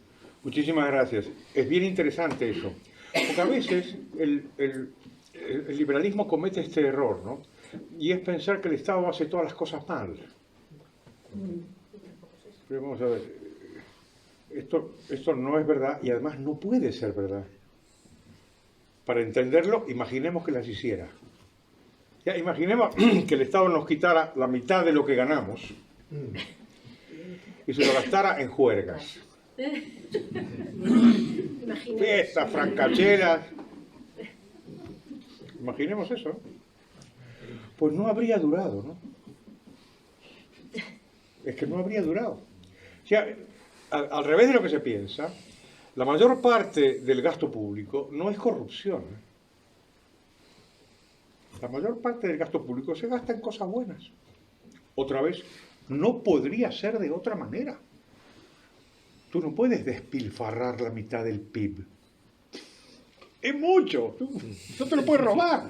Muchísimas gracias. Es bien interesante eso, porque a veces el liberalismo comete este error, ¿no? Y es pensar que el Estado hace todas las cosas mal. Pero vamos a ver, esto no es verdad y además no puede ser verdad. Para entenderlo, imaginemos que las hiciera. Ya, imaginemos que el Estado nos quitara la mitad de lo que ganamos y se lo gastara en juergas. Fiestas, francacheras. Imaginemos eso. Pues no habría durado, ¿no? Es que no habría durado. O sea, al revés de lo que se piensa, la mayor parte del gasto público no es corrupción. La mayor parte del gasto público se gasta en cosas buenas. Otra vez, no podría ser de otra manera. Tú no puedes despilfarrar la mitad del PIB. Es mucho. No te lo puedes robar.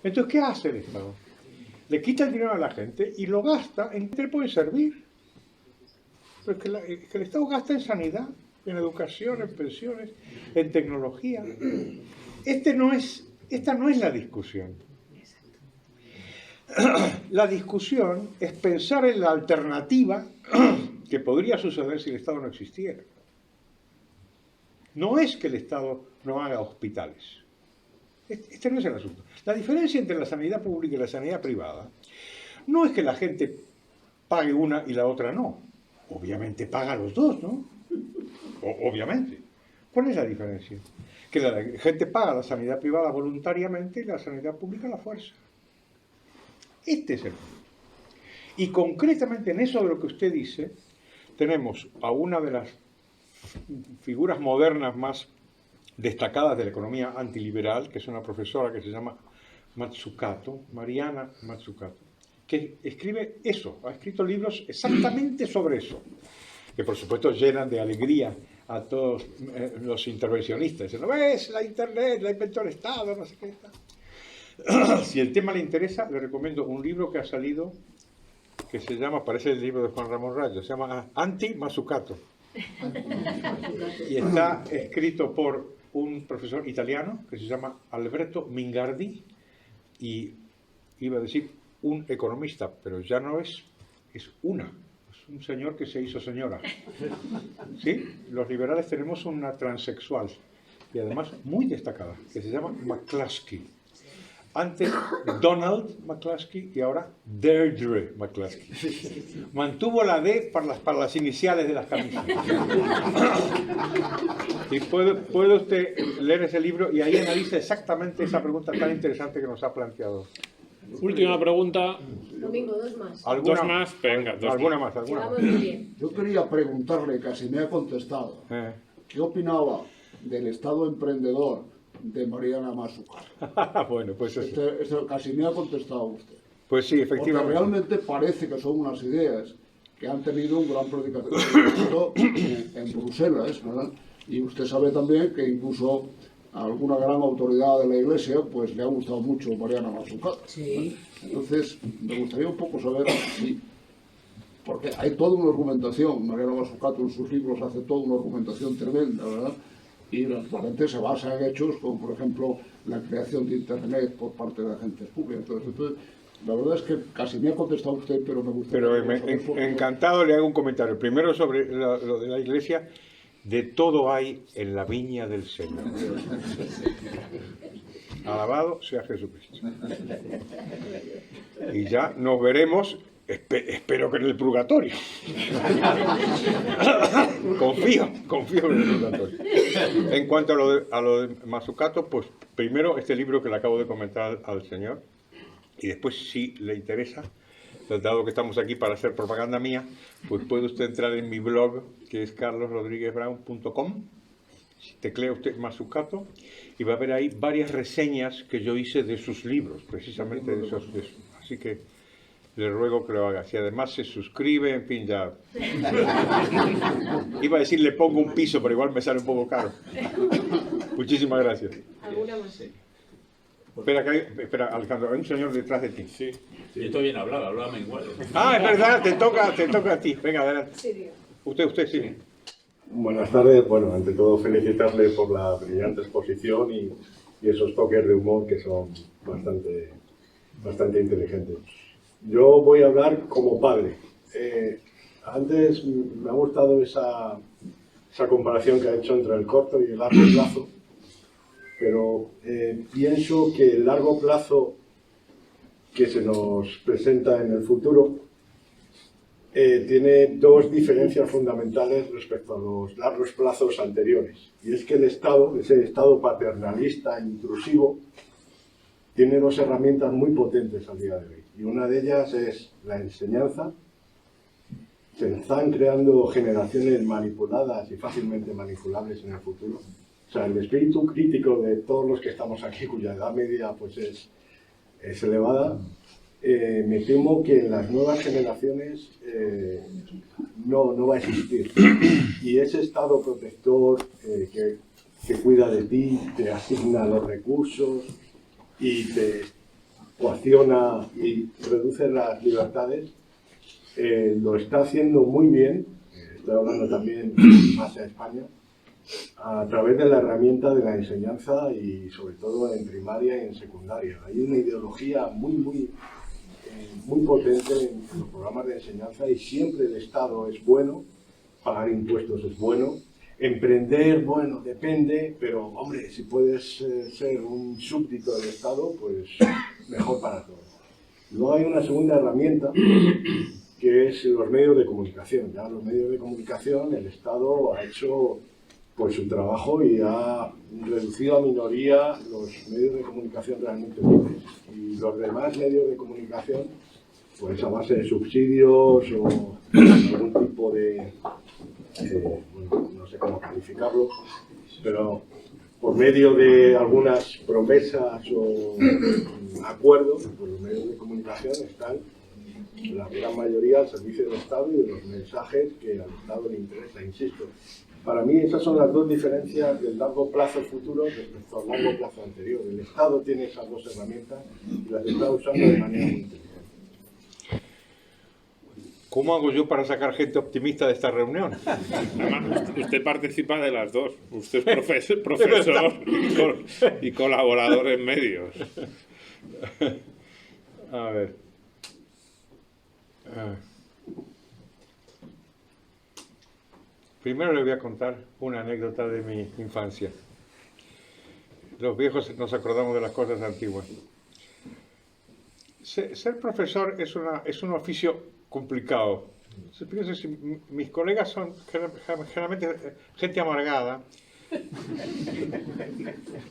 Entonces, ¿qué hace el Estado? Le quita el dinero a la gente y lo gasta en qué le puede servir. Pero es que el Estado gasta en sanidad, en educación, en pensiones, en tecnología. Esta no es la discusión. La discusión es pensar en la alternativa que podría suceder si el Estado no existiera. No es que el Estado no haga hospitales. Este no es el asunto. La diferencia entre la sanidad pública y la sanidad privada no es que la gente pague una y la otra no. Obviamente paga los dos, ¿no? Obviamente. ¿Cuál es la diferencia? Que la gente paga la sanidad privada voluntariamente y la sanidad pública a la fuerza. Este es el punto. Y concretamente en eso de lo que usted dice, tenemos a una de las figuras modernas más destacadas de la economía antiliberal, que es una profesora que se llama Mazzucato, Mariana Mazzucato, que escribe eso, ha escrito libros exactamente sobre eso, que por supuesto llenan de alegría a todos los intervencionistas. Dicen, ¿no ves? La Internet, la inventó el Estado, no sé qué está. Si el tema le interesa, le recomiendo un libro que ha salido, que se llama, parece el libro de Juan Ramón Rayo, se llama Anti-Mazzucato. Y está escrito por un profesor italiano que se llama Alberto Mingardi, y iba a decir un economista, pero ya no es un señor que se hizo señora. ¿Sí? Los liberales tenemos una transexual, y además muy destacada, que se llama McCluskey. Antes Donald McCluskey y ahora Deirdre McCluskey. Mantuvo la D para las iniciales de las camisas. Y puede usted leer ese libro y ahí analiza exactamente esa pregunta tan interesante que nos ha planteado. Última pregunta. Domingo, dos más. Dos más, venga. Alguna más. Quedamos muy bien. Yo quería preguntarle, casi me ha contestado, ¿qué opinaba del Estado emprendedor de Mariana Mazzucato? Bueno, pues eso. Esto casi me ha contestado usted. Pues sí, Porque efectivamente. realmente parece que son unas ideas que han tenido un gran predicamento en Bruselas, ¿verdad? Y usted sabe también que incluso a alguna gran autoridad de la Iglesia pues le ha gustado mucho Mariana Mazzucato. Sí. Entonces, me gustaría un poco saber si... Porque hay toda una argumentación, Mariana Mazzucato en sus libros hace toda una argumentación tremenda, ¿verdad? Y realmente se basa en hechos como, por ejemplo, la creación de Internet por parte de agentes públicos. Entonces, La verdad es que casi me ha contestado usted, pero me gustaría... Pero encantado le hago un comentario. Primero sobre lo de la iglesia. De todo hay en la viña del Señor. Alabado sea Jesucristo. Y ya nos veremos, espero que en el purgatorio. confío en el purgatorio. En cuanto a lo de Mazzucato, pues primero este libro que le acabo de comentar al señor, y después si le interesa, dado que estamos aquí para hacer propaganda mía, pues puede usted entrar en mi blog, que es carlosrodriguezbrown.com, teclea usted Mazzucato, y va a ver ahí varias reseñas que yo hice de sus libros, precisamente de esos. Así que le ruego que lo haga. Si además se suscribe, en fin, ya... Iba a decir le pongo un piso, pero igual me sale un poco caro. Muchísimas gracias. ¿Alguna más? Espera, Alejandro, hay un señor detrás de ti. Sí. Yo estoy bien hablado, háblame igual. Ah, es verdad, te toca a ti. Venga, adelante. Serio. Usted, sí. Buenas tardes. Bueno, ante todo felicitarle por la brillante exposición y esos toques de humor que son bastante inteligentes. Yo voy a hablar como padre. Antes me ha gustado esa comparación que ha hecho entre el corto y el largo plazo, pero pienso que el largo plazo que se nos presenta en el futuro tiene dos diferencias fundamentales respecto a los largos plazos anteriores. Y es que el Estado, ese Estado paternalista e intrusivo, tiene dos herramientas muy potentes al día de hoy. Y una de ellas es la enseñanza. Se están creando generaciones manipuladas y fácilmente manipulables en el futuro. O sea, el espíritu crítico de todos los que estamos aquí, cuya edad media pues es elevada, me temo que en las nuevas generaciones no va a existir. Y ese Estado protector que cuida de ti, te asigna los recursos y te coacciona y reduce las libertades, lo está haciendo muy bien, estoy hablando también más en España, a través de la herramienta de la enseñanza y sobre todo en primaria y en secundaria. Hay una ideología muy potente en los programas de enseñanza y siempre el Estado es bueno, pagar impuestos es bueno, emprender, bueno, depende, pero hombre, si puedes ser un súbdito del Estado, pues mejor para todos. Luego hay una segunda herramienta que es los medios de comunicación. Ya los medios de comunicación, el Estado ha hecho pues su trabajo y ha reducido a minoría los medios de comunicación realmente libres. Y los demás medios de comunicación, pues a base de subsidios o algún tipo de, bueno, no sé cómo calificarlo, pero por medio de algunas promesas o acuerdos, pues los medios de comunicación están, la gran mayoría, al servicio del Estado y de los mensajes que al Estado le interesa, insisto. Para mí esas son las dos diferencias del largo plazo futuro respecto al largo plazo anterior. El Estado tiene esas dos herramientas y las está usando de manera muy inteligente. ¿Cómo hago yo para sacar gente optimista de esta reunión? Además, usted participa de las dos. Usted es profesor y colaborador en medios. A ver. Primero le voy a contar una anécdota de mi infancia. Los viejos nos acordamos de las cosas antiguas. Ser profesor es un oficio complicado. Mis colegas son generalmente gente amargada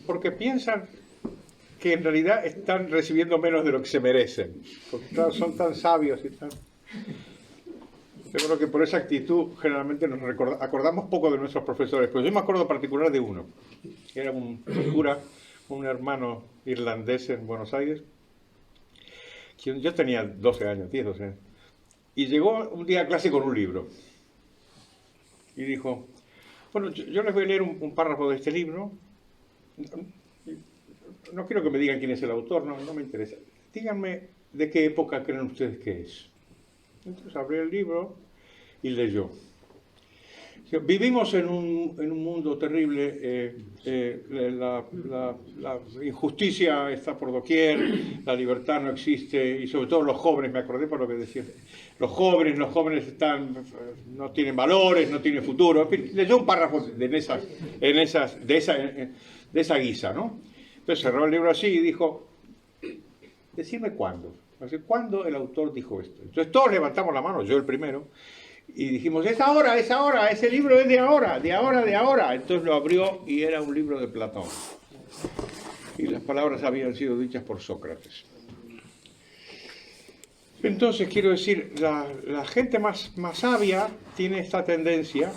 porque piensan que en realidad están recibiendo menos de lo que se merecen, porque claro, son tan sabios y tan... Yo creo que por esa actitud generalmente nos acordamos poco de nuestros profesores, pero yo me acuerdo en particular de uno, que era un cura, un hermano irlandés en Buenos Aires, que yo tenía 12 años, y llegó un día a clase con un libro, y dijo, bueno, yo les voy a leer un párrafo de este libro, no quiero que me digan quién es el autor, no me interesa, díganme de qué época creen ustedes que es. Entonces abrió el libro y leyó. Vivimos en un mundo terrible, la injusticia está por doquier, la libertad no existe, y sobre todo los jóvenes, me acordé por lo que decía, los jóvenes no tienen valores, no tienen futuro. En fin, leyó un párrafo de esa guisa, ¿no? Entonces cerró el libro así y dijo, decidme cuándo. ¿Cuándo el autor dijo esto? Entonces todos levantamos la mano, yo el primero, y dijimos, es ahora, ese libro es de ahora. Entonces lo abrió y era un libro de Platón. Y las palabras habían sido dichas por Sócrates. Entonces quiero decir, la gente más sabia tiene esta tendencia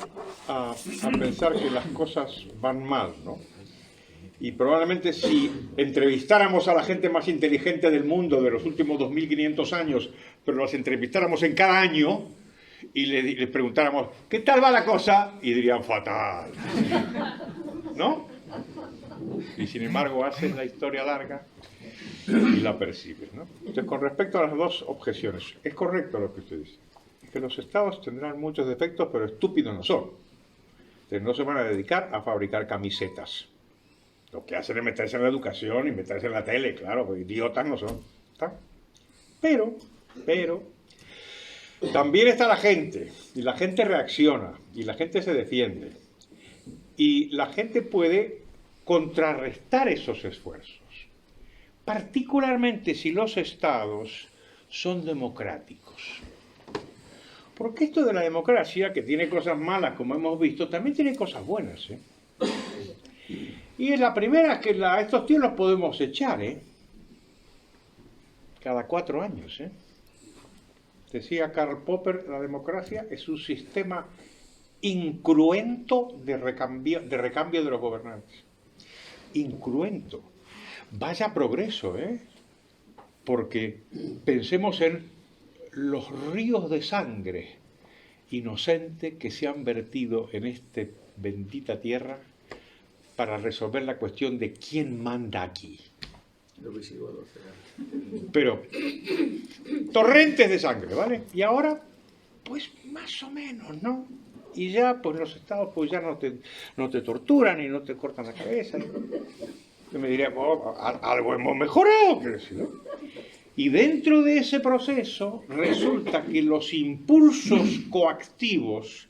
a pensar que las cosas van mal, ¿no? Y probablemente si entrevistáramos a la gente más inteligente del mundo de los últimos 2500 años, pero las entrevistáramos en cada año, y les preguntáramos, ¿qué tal va la cosa? Y dirían, fatal. ¿No? Y sin embargo hacen la historia larga y la perciben, ¿no? Entonces, con respecto a las dos objeciones, es correcto lo que usted dice, que los estados tendrán muchos defectos, pero estúpidos no son. Entonces, no se van a dedicar a fabricar camisetas. Lo que hacen es meterse en la educación y meterse en la tele, claro, porque idiotas no son. ¿Está? Pero, también está la gente, y la gente reacciona, y la gente se defiende, y la gente puede contrarrestar esos esfuerzos, particularmente si los estados son democráticos. Porque esto de la democracia, que tiene cosas malas, como hemos visto, también tiene cosas buenas, ¿eh? Y la primera es que a estos tíos los podemos echar, cada 4 años, Decía Karl Popper, la democracia es un sistema incruento de recambio de los gobernantes. Incruento. Vaya progreso, porque pensemos en los ríos de sangre inocente que se han vertido en esta bendita tierra para resolver la cuestión de quién manda aquí. Pero torrentes de sangre, ¿vale? Y ahora, pues más o menos, ¿no? Y ya, pues los estados pues ya no te torturan y no te cortan la cabeza. Yo me diría, oh, algo hemos mejorado, quiero decir, ¿no? Y dentro de ese proceso resulta que los impulsos coactivos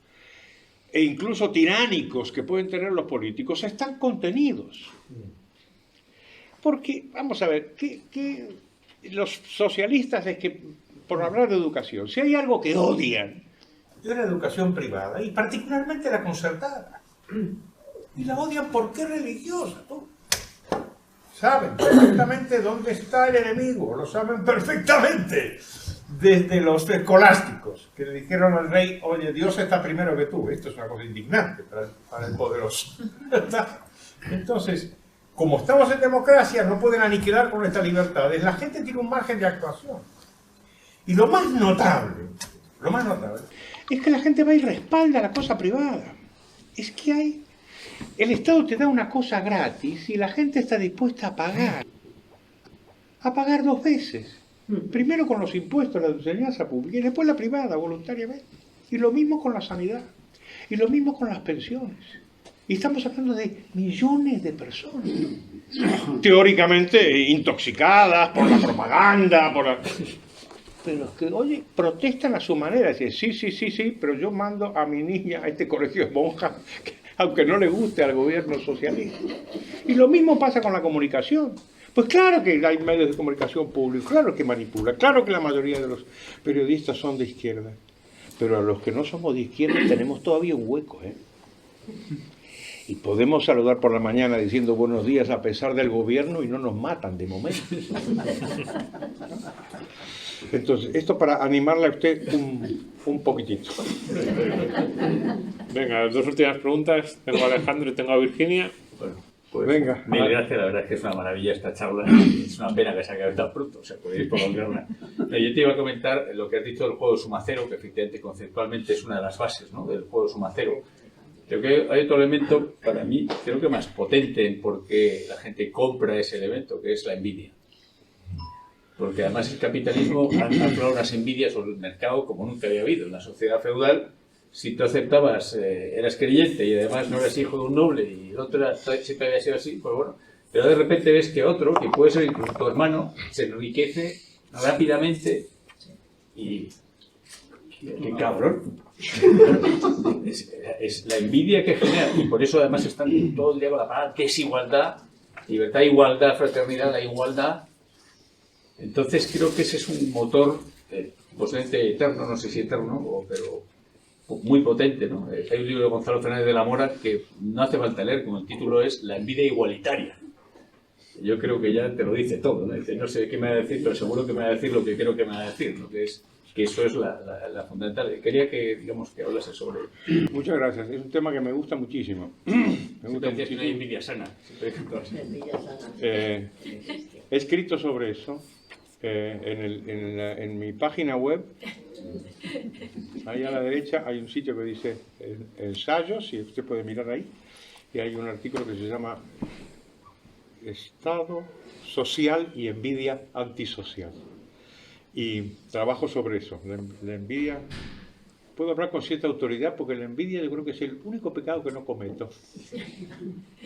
e incluso tiránicos que pueden tener los políticos están contenidos. Porque, vamos a ver, que los socialistas es que, por hablar de educación, si hay algo que odian, es la educación privada, y particularmente la concertada. Y la odian porque es religiosa, ¿no? Saben perfectamente dónde está el enemigo, lo saben perfectamente. Desde los escolásticos, que le dijeron al rey, oye, Dios está primero que tú. Esto es una cosa indignante para el poderoso. Entonces, como estamos en democracia, no pueden aniquilar con estas libertades. La gente tiene un margen de actuación. Y lo más notable es que la gente va y respalda la cosa privada. Es que el Estado te da una cosa gratis y la gente está dispuesta a pagar 2 veces. Primero con los impuestos, la enseñanza pública, y después la privada, voluntariamente. Y lo mismo con la sanidad. Y lo mismo con las pensiones. Y estamos hablando de millones de personas. Teóricamente intoxicadas por la propaganda, pero que, oye, protestan a su manera. Dicen, sí, pero yo mando a mi niña a este colegio de monjas, aunque no le guste al gobierno socialista. Y lo mismo pasa con la comunicación. Pues claro que hay medios de comunicación públicos, claro que manipulan, claro que la mayoría de los periodistas son de izquierda, pero a los que no somos de izquierda tenemos todavía un hueco, Y podemos saludar por la mañana diciendo buenos días a pesar del gobierno y no nos matan de momento. Entonces, esto para animarle a usted un poquitito. Venga, las 2 últimas preguntas. Tengo a Alejandro y tengo a Virginia. Bueno, pues venga. Mil gracias, la verdad es que es una maravilla esta charla. Es una pena que se acabe tan pronto, o sea, podéis prolongarla. Yo te iba a comentar lo que has dicho del juego de suma cero, que efectivamente conceptualmente es una de las bases, ¿no?, del juego de suma cero. Creo que hay otro elemento, para mí, creo que más potente en por qué la gente compra ese elemento, que es la envidia. Porque además el capitalismo ha creado unas envidias sobre el mercado como nunca había habido. En la sociedad feudal si tú aceptabas, eras creyente y además no eras hijo de un noble y el otro siempre había sido así, pues bueno, pero de repente ves que otro, que puede ser incluso tu hermano, se enriquece rápidamente y... ¡Qué cabrón! Es la envidia que genera, y por eso además están todo el día con la palabra desigualdad, libertad, igualdad, fraternidad, la igualdad. Entonces creo que ese es un motor posiblemente eterno, no sé si eterno, pero muy potente, ¿no? Hay un libro de Gonzalo Fernández de la Mora que no hace falta leer, como el título es La envidia igualitaria. Yo creo que ya te lo dice todo, ¿no? Dice, no sé qué me va a decir, pero seguro que me va a decir lo que creo que me va a decir, ¿no? Que eso es la fundamental. Quería que, digamos, que hablase sobre ello. Muchas gracias. Es un tema que me gusta muchísimo. Me gusta decir que no hay envidia sana. He escrito sobre eso en mi página web. Ahí a la derecha hay un sitio que dice ensayos, y usted puede mirar ahí. Y hay un artículo que se llama Estado social y envidia antisocial. Y trabajo sobre eso. La envidia, puedo hablar con cierta autoridad porque la envidia yo creo que es el único pecado que no cometo.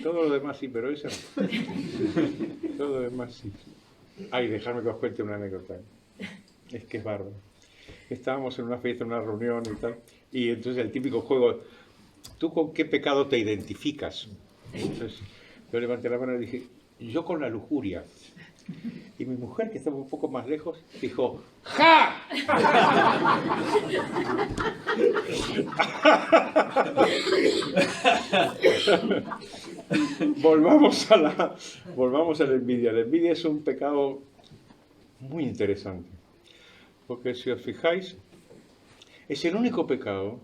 Todo lo demás sí, pero ese no. Todo lo demás sí. Ay, dejadme que os cuente una anécdota. Es que es bárbaro. Estábamos en una fiesta, en una reunión y tal, y entonces el típico juego, ¿tú con qué pecado te identificas? Entonces yo levanté la mano y dije, yo con la lujuria. Y mi mujer, que estaba un poco más lejos, dijo, ¡ja! Volvamos a la envidia. La envidia es un pecado muy interesante. Porque si os fijáis, es el único pecado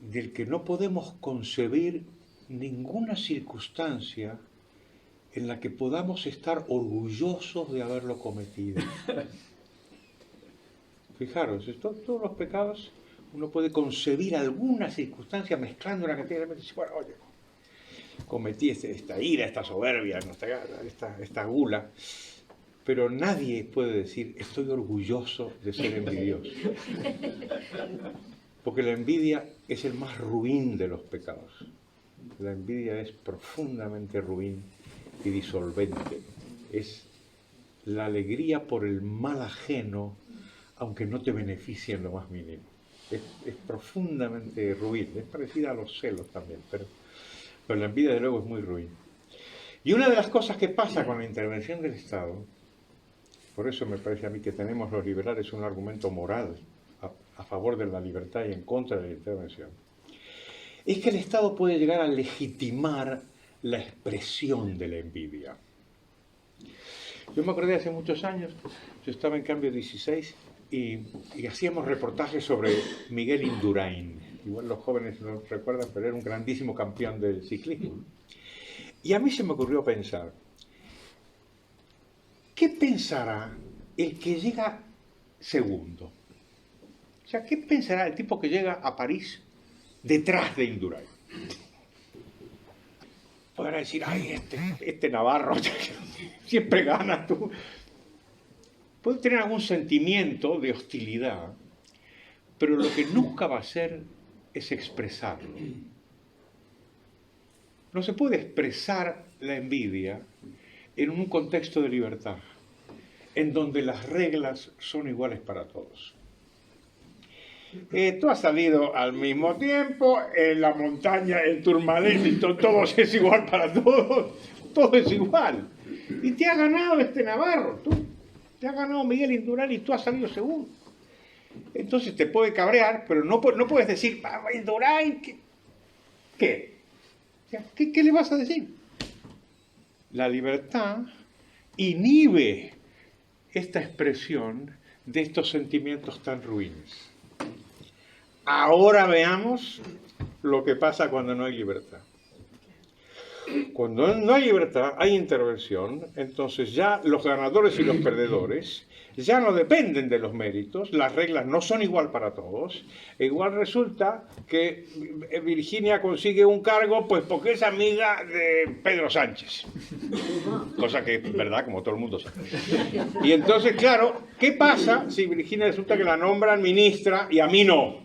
del que no podemos concebir ninguna circunstancia en la que podamos estar orgullosos de haberlo cometido. Fijaros, todos los pecados, uno puede concebir alguna circunstancia mezclando una cantidad de elementos y decir, bueno, oye, cometí esta ira, esta soberbia, esta gula, pero nadie puede decir, estoy orgulloso de ser envidioso. Porque la envidia es el más ruin de los pecados. La envidia es profundamente ruin y disolvente. Es la alegría por el mal ajeno, aunque no te beneficie en lo más mínimo. Es profundamente ruin. Es parecida a los celos también, pero la envidia de luego es muy ruin. Y una de las cosas que pasa con la intervención del Estado, por eso me parece a mí que tenemos los liberales un argumento moral a favor de la libertad y en contra de la intervención, es que el Estado puede llegar a legitimar la expresión de la envidia. Yo me acordé hace muchos años, yo estaba en Cambio 16 y hacíamos reportajes sobre Miguel Indurain. Igual los jóvenes no lo recuerdan, pero era un grandísimo campeón del ciclismo. Y a mí se me ocurrió pensar, ¿qué pensará el que llega segundo? O sea, ¿qué pensará el tipo que llega a París detrás de Indurain? Podrá decir, ay, este Navarro siempre gana tú. Puede tener algún sentimiento de hostilidad, pero lo que nunca va a hacer es expresarlo. No se puede expresar la envidia en un contexto de libertad, en donde las reglas son iguales para todos. Tú has salido al mismo tiempo, en la montaña, en Tourmalet, y todo es igual para todos, todo es igual. Y te ha ganado este Navarro, te ha ganado Miguel Indurain y tú has salido segundo. Entonces te puede cabrear, pero no puedes decir, Indurain, ¿qué? ¿Qué le vas a decir? La libertad inhibe esta expresión de estos sentimientos tan ruines. Ahora veamos lo que pasa cuando no hay libertad. Cuando no hay libertad, hay intervención, entonces ya los ganadores y los perdedores ya no dependen de los méritos, las reglas no son igual para todos. E igual resulta que Virginia consigue un cargo pues porque es amiga de Pedro Sánchez. Cosa que es verdad, como todo el mundo sabe. Y entonces, claro, ¿qué pasa si Virginia resulta que la nombran ministra y a mí no?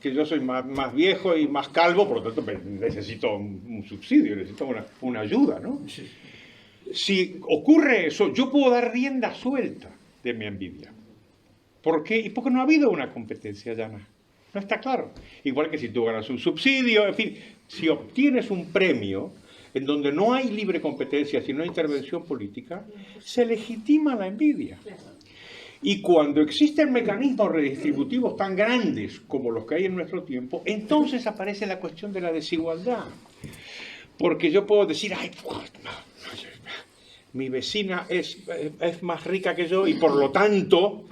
que yo soy más viejo y más calvo, por lo tanto necesito un subsidio, necesito una ayuda, ¿no? Si ocurre eso, yo puedo dar rienda suelta de mi envidia. ¿Por qué? Y porque no ha habido una competencia llana. No está claro. Igual que si tú ganas un subsidio, en fin, si obtienes un premio en donde no hay libre competencia, sino intervención política, se legitima la envidia. Y cuando existen mecanismos redistributivos tan grandes como los que hay en nuestro tiempo, entonces aparece la cuestión de la desigualdad. Porque yo puedo decir, ay, mi vecina es más rica que yo y por lo tanto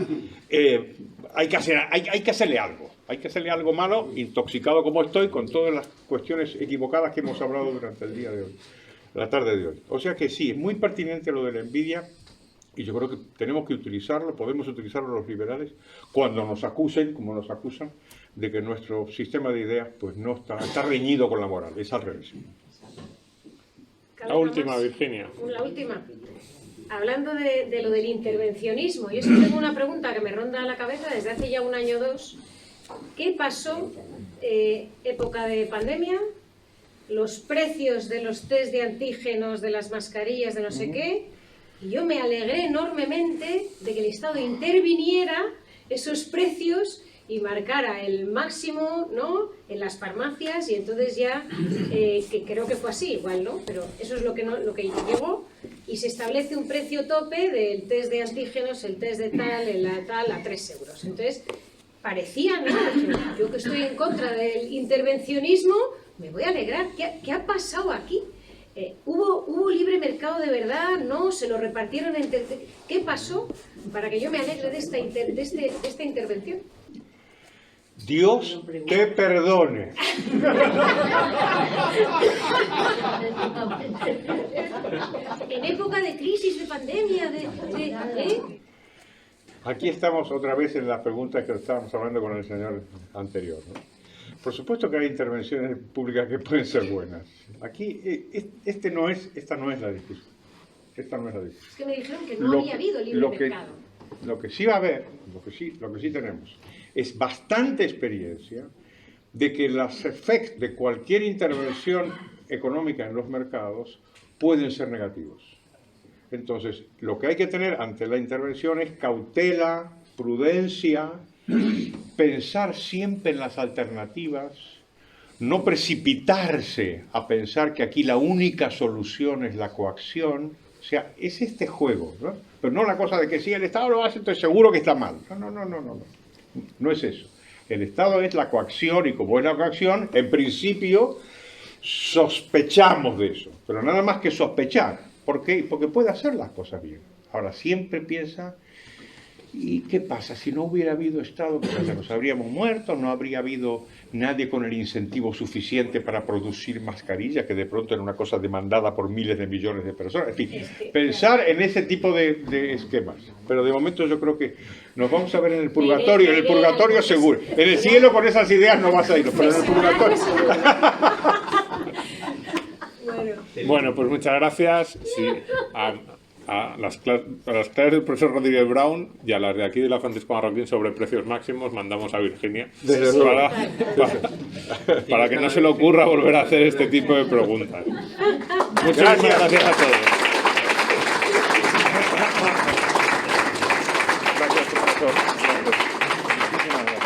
hay que hacerle algo. Hay que hacerle algo malo, intoxicado como estoy, con todas las cuestiones equivocadas que hemos hablado durante el día de hoy, la tarde de hoy. O sea que sí, es muy pertinente lo de la envidia y yo creo que tenemos que utilizarlo, podemos utilizarlo los liberales cuando nos acusen, como nos acusan, de que nuestro sistema de ideas pues no está reñido con la moral, es al revés. La última, Virginia. La última. Hablando de lo del intervencionismo, yo es que tengo una pregunta que me ronda la cabeza desde hace ya un año o dos. ¿Qué pasó, época de pandemia, los precios de los test de antígenos, de las mascarillas, de no sé qué? Y yo me alegré enormemente de que el Estado interviniera esos precios y marcara el máximo, ¿no?, en las farmacias, y entonces ya, que creo que fue así igual, ¿no? Pero eso es lo que llegó, y se establece un precio tope del test de antígenos, el test de tal, a 3 euros. Entonces, parecía, ¿no?, yo que estoy en contra del intervencionismo, me voy a alegrar. ¿Qué ha pasado aquí? ¿Hubo libre mercado de verdad? ¿No? ¿Se lo repartieron entre...? ¿Qué pasó para que yo me alegre de esta intervención? Dios te perdone. En época de crisis, de pandemia, Aquí estamos otra vez en la pregunta que estábamos hablando con el señor anterior, ¿no? Por supuesto que hay intervenciones públicas que pueden ser buenas. Aquí esta no es la discusión. Esta no es la discusión. Es que me dijeron que no había habido libre mercado. Lo que sí va a haber, lo que sí tenemos, es bastante experiencia de que los efectos de cualquier intervención económica en los mercados pueden ser negativos. Entonces, lo que hay que tener ante la intervención es cautela, prudencia, pensar siempre en las alternativas, no precipitarse a pensar que aquí la única solución es la coacción. O sea, es este juego, ¿no? Pero no la cosa de que si el Estado lo hace, estoy seguro que está mal. No es eso. El Estado es la coacción y como es la coacción, en principio sospechamos de eso. Pero nada más que sospechar. ¿Por qué? Porque puede hacer las cosas bien. Ahora, siempre piensa, ¿y qué pasa? Si no hubiera habido Estado, pues ya nos habríamos muerto, no habría habido nadie con el incentivo suficiente para producir mascarillas, que de pronto era una cosa demandada por miles de millones de personas. En fin, pensar en ese tipo de esquemas. Pero de momento yo creo que nos vamos a ver en el purgatorio. En el purgatorio seguro. En el cielo con esas ideas no vas a ir, pero en el purgatorio... Bueno, pues muchas gracias. Sí, a las clases del profesor Rodríguez Brown y a las de aquí de la Francisco Marroquín sobre precios máximos mandamos a Virginia para que no se le ocurra volver a hacer este tipo de preguntas. Muchas gracias a todos. Gracias, profesor. Muchísimas gracias.